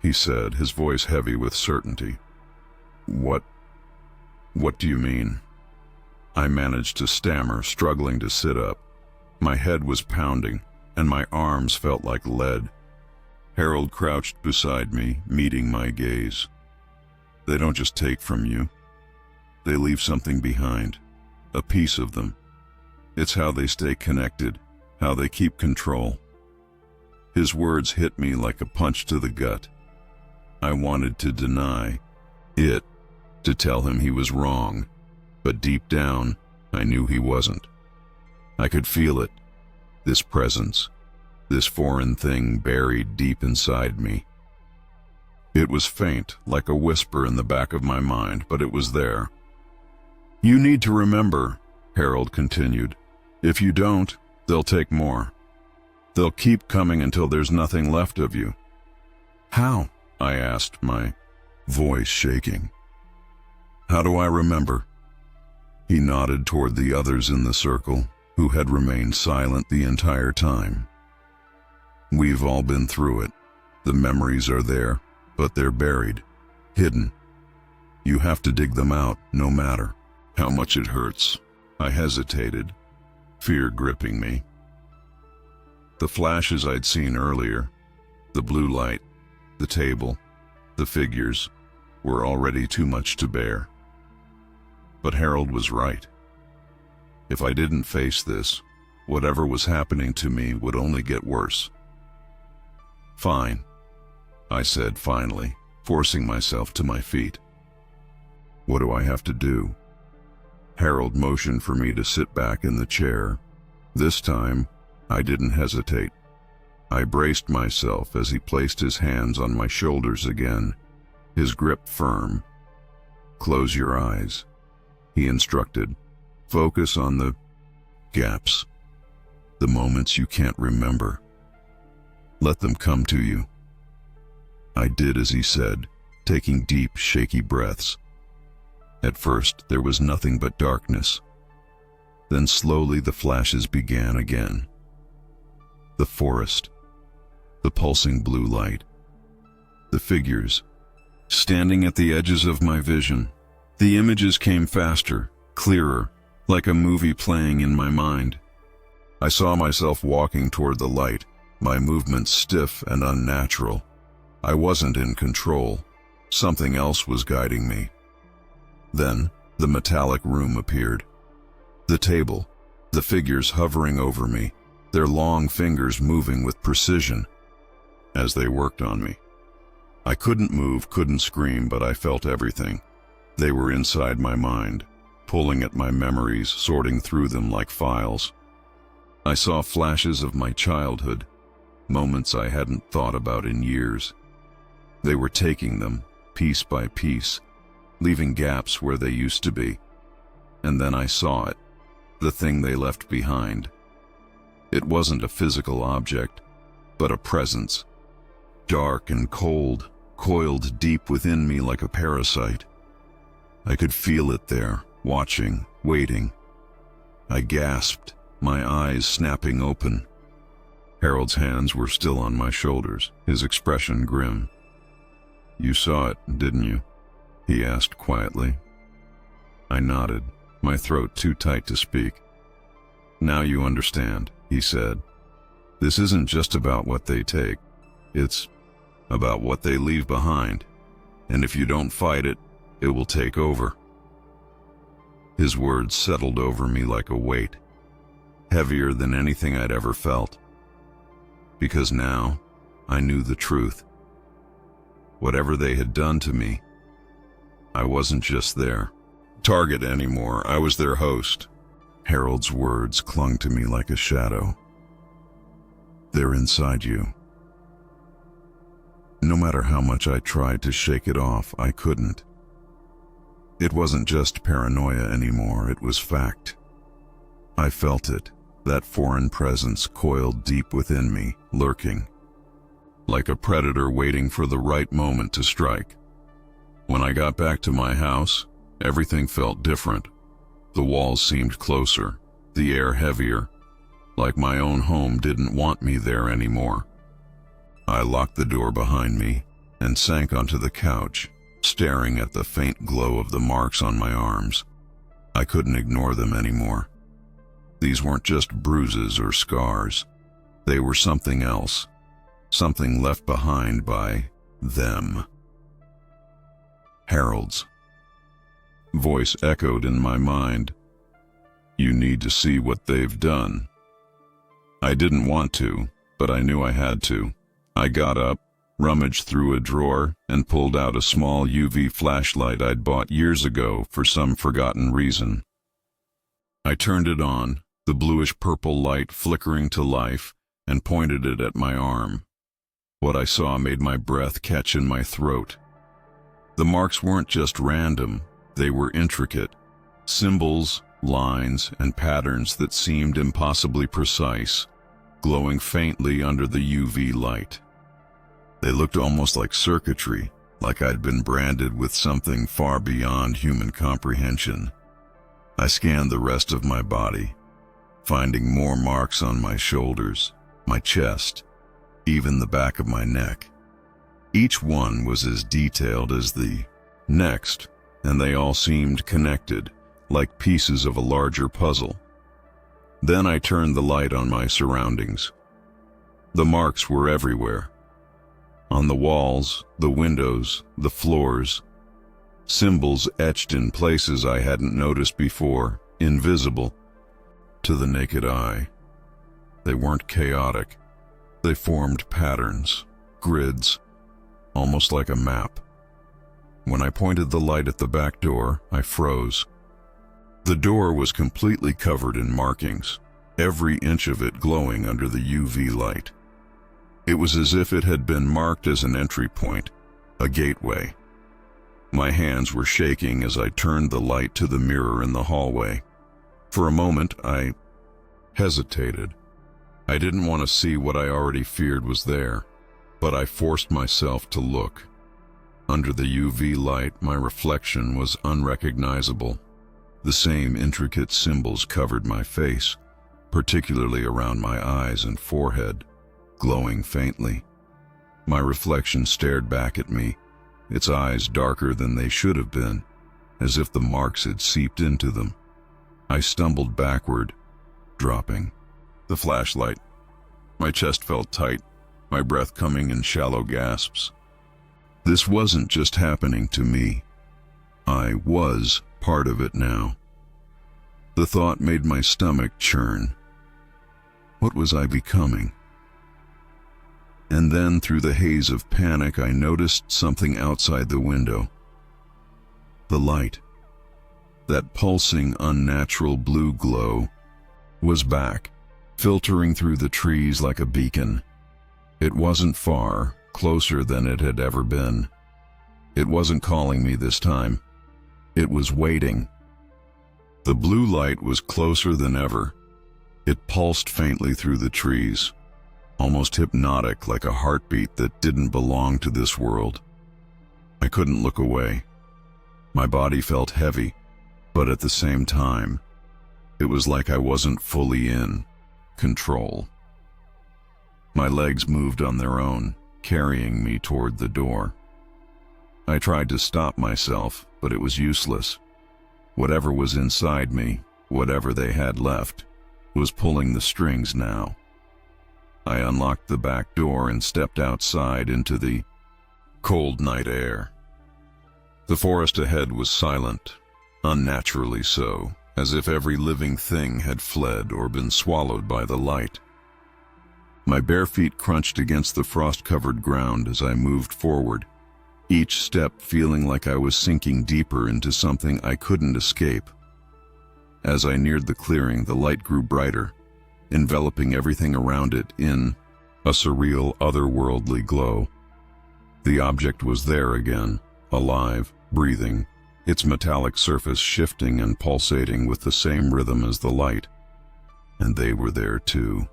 he said, his voice heavy with certainty. What do you mean?" I managed to stammer, struggling to sit up. My head was pounding, and my arms felt like lead. Harold crouched beside me, meeting my gaze. "They don't just take from you. They leave something behind, a piece of them. It's how they stay connected, how they keep control." His words hit me like a punch to the gut. I wanted to deny it, to tell him he was wrong, but deep down, I knew he wasn't. I could feel it, this presence, this foreign thing buried deep inside me. It was faint, like a whisper in the back of my mind, but it was there. "You need to remember," Harold continued. "If you don't, they'll take more. They'll keep coming until there's nothing left of you." "How?" I asked, my voice shaking. "How do I remember?" He nodded toward the others in the circle, who had remained silent the entire time. "We've all been through it. The memories are there, but they're buried, hidden. You have to dig them out, no matter how much it hurts." I hesitated, fear gripping me. The flashes I'd seen earlier, the blue light, the table, the figures, were already too much to bear. But Harold was right. If I didn't face this, whatever was happening to me would only get worse. "Fine," I said finally, forcing myself to my feet. "What do I have to do?" Harold motioned for me to sit back in the chair. This time, I didn't hesitate. I braced myself as he placed his hands on my shoulders again, his grip firm. "Close your eyes," he instructed. "Focus on the gaps, the moments you can't remember. Let them come to you." I did as he said, taking deep, shaky breaths. At first, there was nothing but darkness. Then slowly the flashes began again. The forest, the pulsing blue light, the figures, standing at the edges of my vision. The images came faster, clearer, like a movie playing in my mind. I saw myself walking toward the light, my movements stiff and unnatural. I wasn't in control. Something else was guiding me. Then, the metallic room appeared. The table, the figures hovering over me, their long fingers moving with precision as they worked on me. I couldn't move, couldn't scream, but I felt everything. They were inside my mind, pulling at my memories, sorting through them like files. I saw flashes of my childhood, moments I hadn't thought about in years. They were taking them, piece by piece, leaving gaps where they used to be. And then I saw it, the thing they left behind. It wasn't a physical object, but a presence, dark and cold, coiled deep within me like a parasite. I could feel it there, watching, waiting. I gasped, my eyes snapping open. Harold's hands were still on my shoulders, his expression grim. "You saw it, didn't you?" he asked quietly. I nodded, my throat too tight to speak. "Now you understand," he said. "This isn't just about what they take. It's about what they leave behind. And if you don't fight it, it will take over." His words settled over me like a weight, heavier than anything I'd ever felt. Because now, I knew the truth. Whatever they had done to me, I wasn't just their target anymore. I was their host. Harold's words clung to me like a shadow. They're inside you. No matter how much I tried to shake it off, I couldn't. It wasn't just paranoia anymore, it was fact. I felt it, that foreign presence coiled deep within me, lurking, like a predator waiting for the right moment to strike. When I got back to my house, everything felt different. The walls seemed closer, the air heavier, like my own home didn't want me there anymore. I locked the door behind me and sank onto the couch, staring at the faint glow of the marks on my arms. I couldn't ignore them anymore. These weren't just bruises or scars. They were something else, something left behind by them. Harold's voice echoed in my mind. You need to see what they've done. I didn't want to, but I knew I had to. I got up, rummaged through a drawer, and pulled out a small UV flashlight I'd bought years ago for some forgotten reason. I turned it on, the bluish-purple light flickering to life, and pointed it at my arm. What I saw made my breath catch in my throat. The marks weren't just random, they were intricate. Symbols, lines, and patterns that seemed impossibly precise, glowing faintly under the UV light. They looked almost like circuitry, like I'd been branded with something far beyond human comprehension. I scanned the rest of my body, finding more marks on my shoulders, my chest, even the back of my neck. Each one was as detailed as the next, and they all seemed connected, like pieces of a larger puzzle. Then I turned the light on my surroundings. The marks were everywhere. On the walls, the windows, the floors. Symbols etched in places I hadn't noticed before, invisible to the naked eye. They weren't chaotic. They formed patterns, grids, almost like a map. When I pointed the light at the back door, I froze. The door was completely covered in markings, every inch of it glowing under the UV light. It was as if it had been marked as an entry point, a gateway. My hands were shaking as I turned the light to the mirror in the hallway. For a moment, I hesitated. I didn't want to see what I already feared was there, but I forced myself to look. Under the UV light, my reflection was unrecognizable. The same intricate symbols covered my face, particularly around my eyes and forehead, glowing faintly. My reflection stared back at me, its eyes darker than they should have been, as if the marks had seeped into them. I stumbled backward, dropping the flashlight. My chest felt tight, my breath coming in shallow gasps. This wasn't just happening to me. I was part of it now. The thought made my stomach churn. What was I becoming? And then, through the haze of panic, I noticed something outside the window. The light, that pulsing, unnatural blue glow, was back, filtering through the trees like a beacon. It wasn't far, closer than it had ever been. It wasn't calling me this time. It was waiting. The blue light was closer than ever. It pulsed faintly through the trees, almost hypnotic, like a heartbeat that didn't belong to this world. I couldn't look away. My body felt heavy, but at the same time, it was like I wasn't fully in control. My legs moved on their own, carrying me toward the door. I tried to stop myself, but it was useless. Whatever was inside me, whatever they had left, was pulling the strings now. I unlocked the back door and stepped outside into the cold night air. The forest ahead was silent, unnaturally so, as if every living thing had fled or been swallowed by the light. My bare feet crunched against the frost-covered ground as I moved forward, each step feeling like I was sinking deeper into something I couldn't escape. As I neared the clearing, the light grew brighter, enveloping everything around it in a surreal, otherworldly glow. The object was there again, alive, breathing, its metallic surface shifting and pulsating with the same rhythm as the light. And they were there too.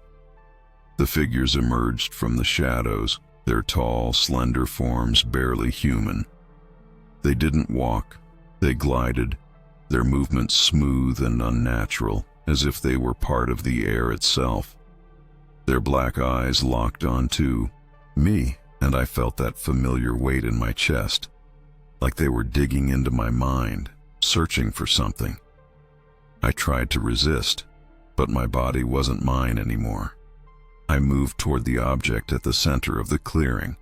The figures emerged from the shadows, their tall, slender forms barely human. They didn't walk, they glided, their movements smooth and unnatural, as if they were part of the air itself. Their black eyes locked onto me, and I felt that familiar weight in my chest, like they were digging into my mind, searching for something. I tried to resist, but my body wasn't mine anymore. I moved toward the object at the center of the clearing,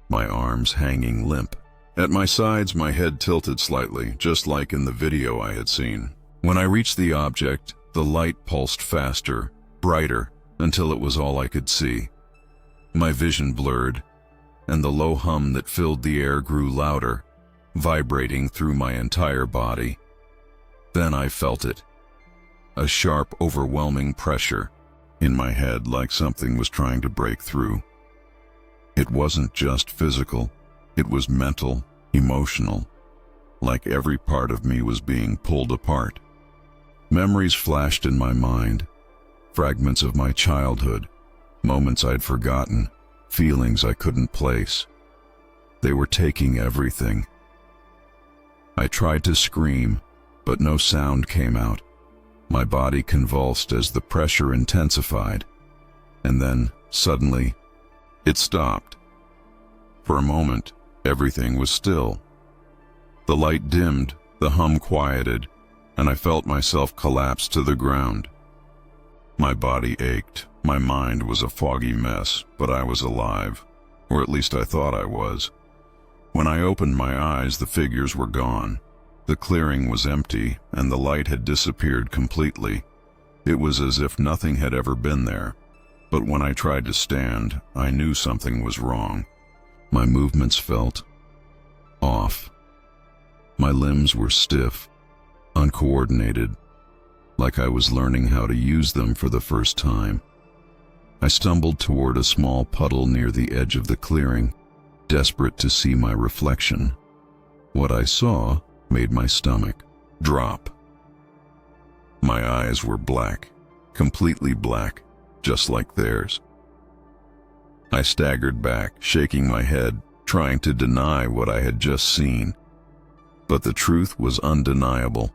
my arms hanging limp. At my sides, my head tilted slightly, just like in the video I had seen. When I reached the object, the light pulsed faster, brighter, until it was all I could see. My vision blurred, and the low hum that filled the air grew louder, vibrating through my entire body. Then I felt it. A sharp, overwhelming pressure in my head, like something was trying to break through. It wasn't just physical, it was mental, emotional, like every part of me was being pulled apart. Memories flashed in my mind, fragments of my childhood, moments I'd forgotten, feelings I couldn't place. They were taking everything. I tried to scream, but no sound came out. My body convulsed as the pressure intensified, and then, suddenly, it stopped. For a moment, everything was still. The light dimmed, the hum quieted, and I felt myself collapse to the ground. My body ached, my mind was a foggy mess, but I was alive, or at least I thought I was. When I opened my eyes, the figures were gone. The clearing was empty, and the light had disappeared completely. It was as if nothing had ever been there. But when I tried to stand, I knew something was wrong. My movements felt off. My limbs were stiff, uncoordinated, like I was learning how to use them for the first time. I stumbled toward a small puddle near the edge of the clearing, desperate to see my reflection. What I saw made my stomach drop. My eyes were black, completely black, just like theirs. I staggered back, shaking my head, trying to deny what I had just seen. But the truth was undeniable.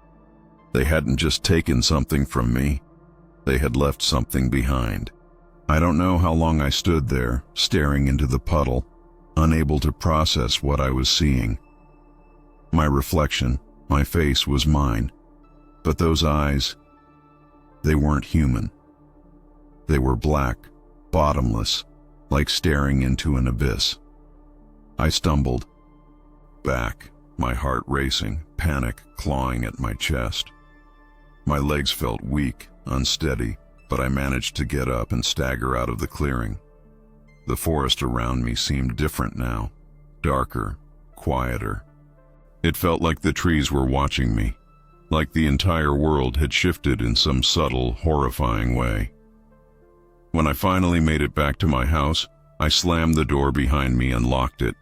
They hadn't just taken something from me, they had left something behind. I don't know how long I stood there, staring into the puddle, unable to process what I was seeing. My reflection, my face was mine, but those eyes, they weren't human. They were black, bottomless, like staring into an abyss. I stumbled back, my heart racing, panic clawing at my chest. My legs felt weak, unsteady, but I managed to get up and stagger out of the clearing. The forest around me seemed different now, darker, quieter. It felt like the trees were watching me, like the entire world had shifted in some subtle, horrifying way. When I finally made it back to my house, I slammed the door behind me and locked it,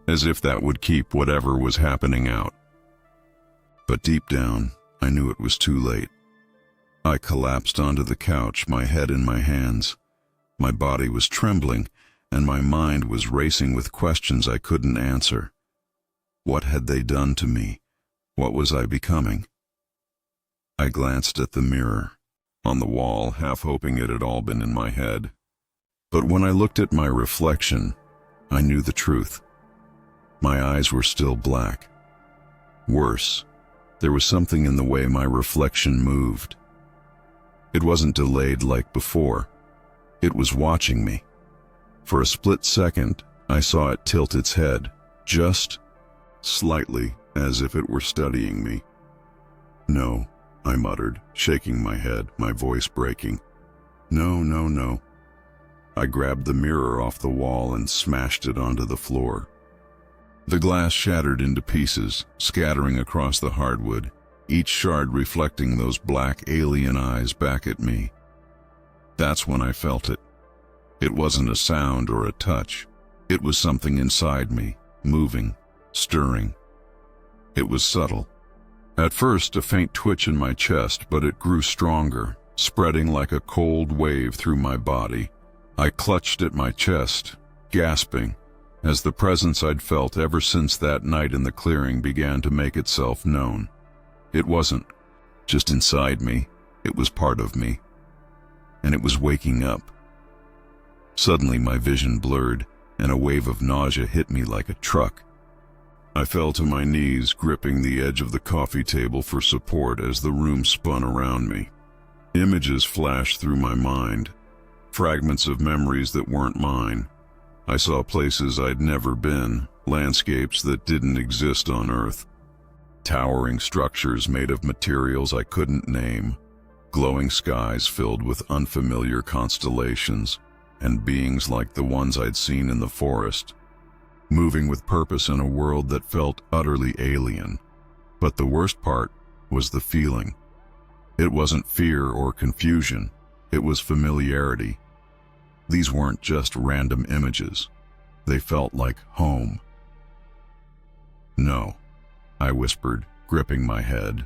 as if that would keep whatever was happening out. But deep down, I knew it was too late. I collapsed onto the couch, my head in my hands. My body was trembling, and my mind was racing with questions I couldn't answer. What had they done to me? What was I becoming? I glanced at the mirror on the wall, half hoping it had all been in my head. But when I looked at my reflection, I knew the truth. My eyes were still black. Worse, there was something in the way my reflection moved. It wasn't delayed like before. It was watching me. For a split second, I saw it tilt its head, just slightly, as if it were studying me. "No," I muttered, shaking my head, my voice breaking. "No, no, no." I grabbed the mirror off the wall and smashed it onto the floor. The glass shattered into pieces, scattering across the hardwood, each shard reflecting those black alien eyes back at me. That's when I felt it. It wasn't a sound or a touch. It was something inside me, moving, stirring. It was subtle. At first, a faint twitch in my chest, but it grew stronger, spreading like a cold wave through my body. I clutched at my chest, gasping, as the presence I'd felt ever since that night in the clearing began to make itself known. It wasn't just inside me, it was part of me, and it was waking up. Suddenly my vision blurred, and a wave of nausea hit me like a truck. I fell to my knees, gripping the edge of the coffee table for support as the room spun around me. Images flashed through my mind, fragments of memories that weren't mine. I saw places I'd never been, landscapes that didn't exist on Earth, towering structures made of materials I couldn't name, glowing skies filled with unfamiliar constellations, and beings like the ones I'd seen in the forest, moving with purpose in a world that felt utterly alien. But the worst part was the feeling. It wasn't fear or confusion, it was familiarity. These weren't just random images. They felt like home. "No," I whispered, gripping my head.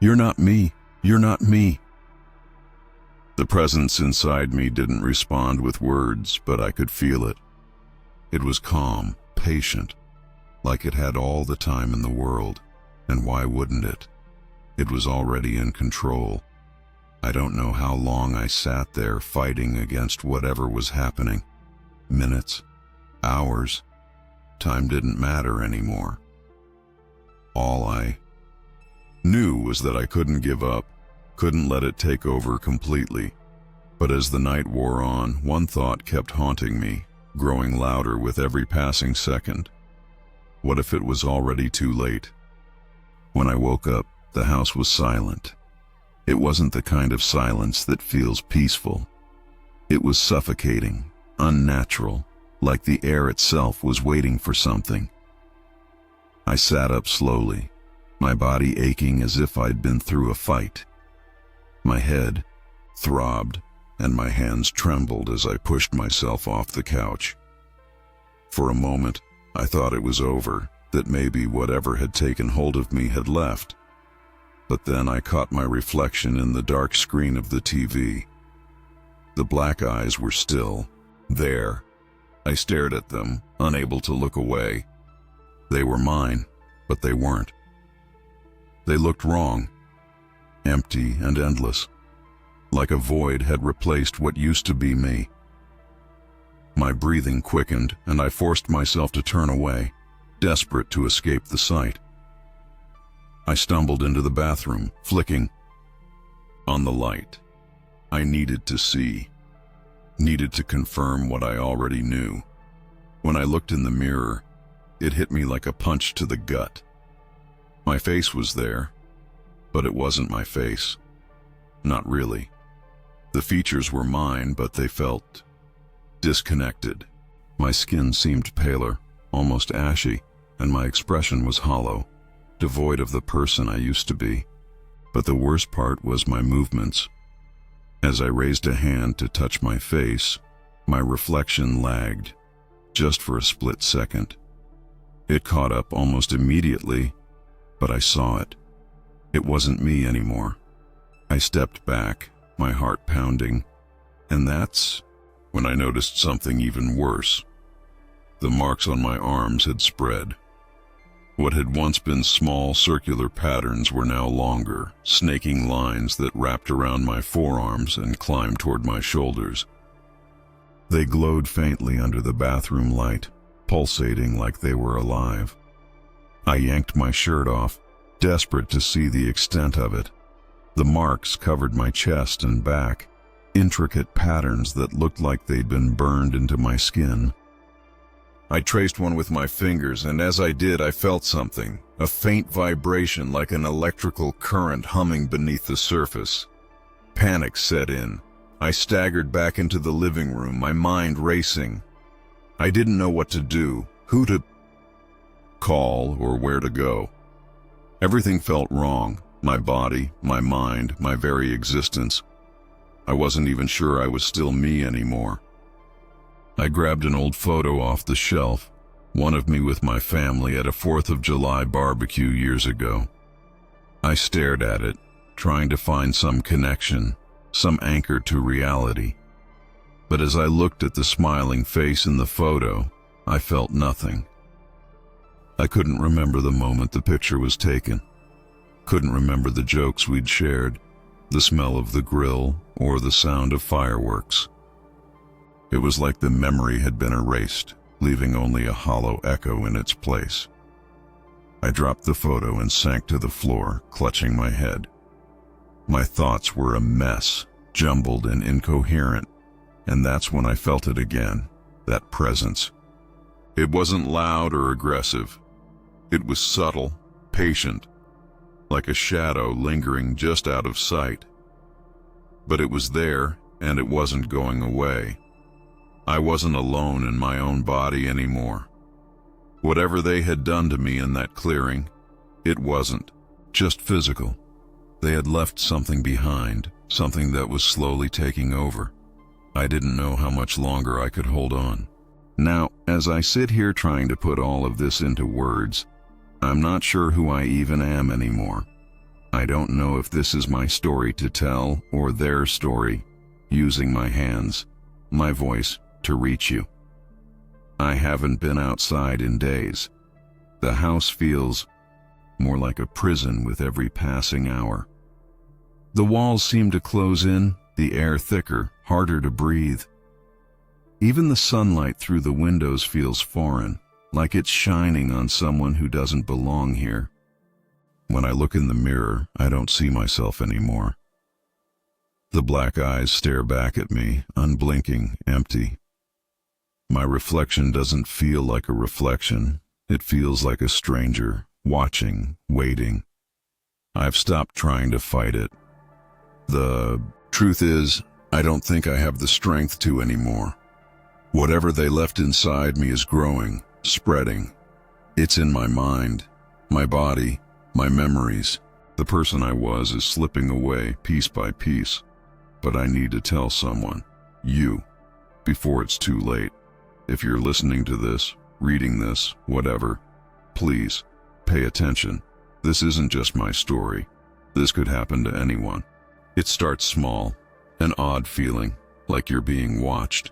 "You're not me. You're not me." The presence inside me didn't respond with words, but I could feel it. It was calm, patient, like it had all the time in the world. And why wouldn't it? It was already in control. I don't know how long I sat there fighting against whatever was happening. Minutes, hours, time didn't matter anymore. All I knew was that I couldn't give up, couldn't let it take over completely. But as the night wore on, one thought kept haunting me, growing louder with every passing second. What if it was already too late? When I woke up, the house was silent. It wasn't the kind of silence that feels peaceful. It was suffocating, unnatural, like the air itself was waiting for something. I sat up slowly, my body aching as if I'd been through a fight. My head throbbed, and my hands trembled as I pushed myself off the couch. For a moment, I thought it was over, that maybe whatever had taken hold of me had left. But then I caught my reflection in the dark screen of the TV. The black eyes were still there. I stared at them, unable to look away. They were mine, but they weren't. They looked wrong, empty and endless, like a void had replaced what used to be me. My breathing quickened, and I forced myself to turn away, desperate to escape the sight. I stumbled into the bathroom, flicking on the light. I needed to see, needed to confirm what I already knew. When I looked in the mirror, it hit me like a punch to the gut. My face was there, but it wasn't my face. Not really. The features were mine, but they felt disconnected. My skin seemed paler, almost ashy, and my expression was hollow, devoid of the person I used to be. But the worst part was my movements. As I raised a hand to touch my face, my reflection lagged, just for a split second. It caught up almost immediately, but I saw it. It wasn't me anymore. I stepped back, my heart pounding, and that's when I noticed something even worse. The marks on my arms had spread. What had once been small circular patterns were now longer, snaking lines that wrapped around my forearms and climbed toward my shoulders. They glowed faintly under the bathroom light, pulsating like they were alive. I yanked my shirt off, desperate to see the extent of it. The marks covered my chest and back, intricate patterns that looked like they'd been burned into my skin. I traced one with my fingers, and as I did, I felt something, a faint vibration like an electrical current humming beneath the surface. Panic set in. I staggered back into the living room, my mind racing. I didn't know what to do, who to call, or where to go. Everything felt wrong. My body, my mind, my very existence. I wasn't even sure I was still me anymore. I grabbed an old photo off the shelf, one of me with my family at a 4th of July barbecue years ago. I stared at it, trying to find some connection, some anchor to reality. But as I looked at the smiling face in the photo, I felt nothing. I couldn't remember the moment the picture was taken. Couldn't remember the jokes we'd shared, the smell of the grill, or the sound of fireworks. It was like the memory had been erased, leaving only a hollow echo in its place. I dropped the photo and sank to the floor, clutching my head. My thoughts were a mess, jumbled and incoherent, and that's when I felt it again, that presence. It wasn't loud or aggressive. It was subtle, patient, like a shadow lingering just out of sight. But it was there, and it wasn't going away. I wasn't alone in my own body anymore. Whatever they had done to me in that clearing, it wasn't just physical. They had left something behind, something that was slowly taking over. I didn't know how much longer I could hold on. Now, as I sit here trying to put all of this into words, I'm not sure who I even am anymore. I don't know if this is my story to tell or their story, using my hands, my voice, to reach you. I haven't been outside in days. The house feels more like a prison with every passing hour. The walls seem to close in, the air thicker, harder to breathe. Even the sunlight through the windows feels foreign, like it's shining on someone who doesn't belong here. When I look in the mirror, I don't see myself anymore. The black eyes stare back at me, unblinking, empty. My reflection doesn't feel like a reflection. It feels like a stranger, watching, waiting. I've stopped trying to fight it. The truth is, I don't think I have the strength to anymore. Whatever they left inside me is growing, spreading. It's in my mind, my body, my memories. The person I was is slipping away piece by piece. But I need to tell someone, you, before it's too late. If you're listening to this, reading this, whatever, please, pay attention. This isn't just my story. This could happen to anyone. It starts small, an odd feeling, like you're being watched.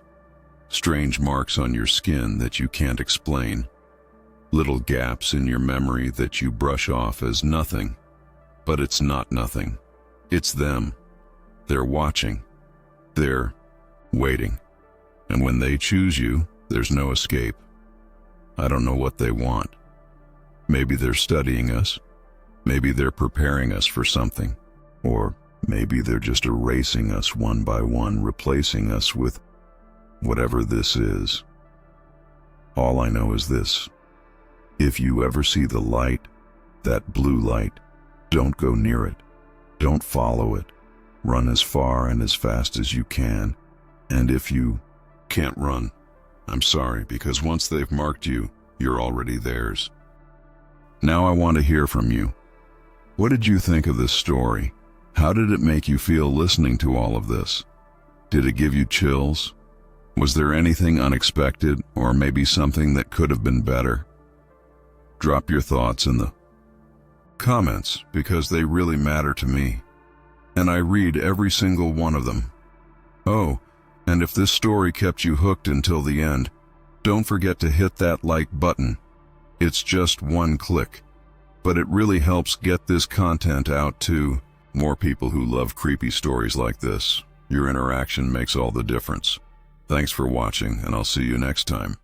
Strange marks on your skin that you can't explain. Little gaps in your memory that you brush off as nothing. But it's not nothing. It's them. They're watching. They're waiting. And when they choose you, there's no escape. I don't know what they want. Maybe they're studying us. Maybe they're preparing us for something. Or maybe they're just erasing us one by one, replacing us with whatever this is. All I know is this. If you ever see the light, that blue light, don't go near it. Don't follow it. Run as far and as fast as you can. And if you can't run, I'm sorry, because once they've marked you, you're already theirs. Now I want to hear from you. What did you think of this story? How did it make you feel listening to all of this? Did it give you chills? Was there anything unexpected, or maybe something that could have been better? Drop your thoughts in the comments, because they really matter to me. And I read every single one of them. Oh, and if this story kept you hooked until the end, don't forget to hit that like button. It's just one click, but it really helps get this content out to more people who love creepy stories like this. Your interaction makes all the difference. Thanks for watching, and I'll see you next time.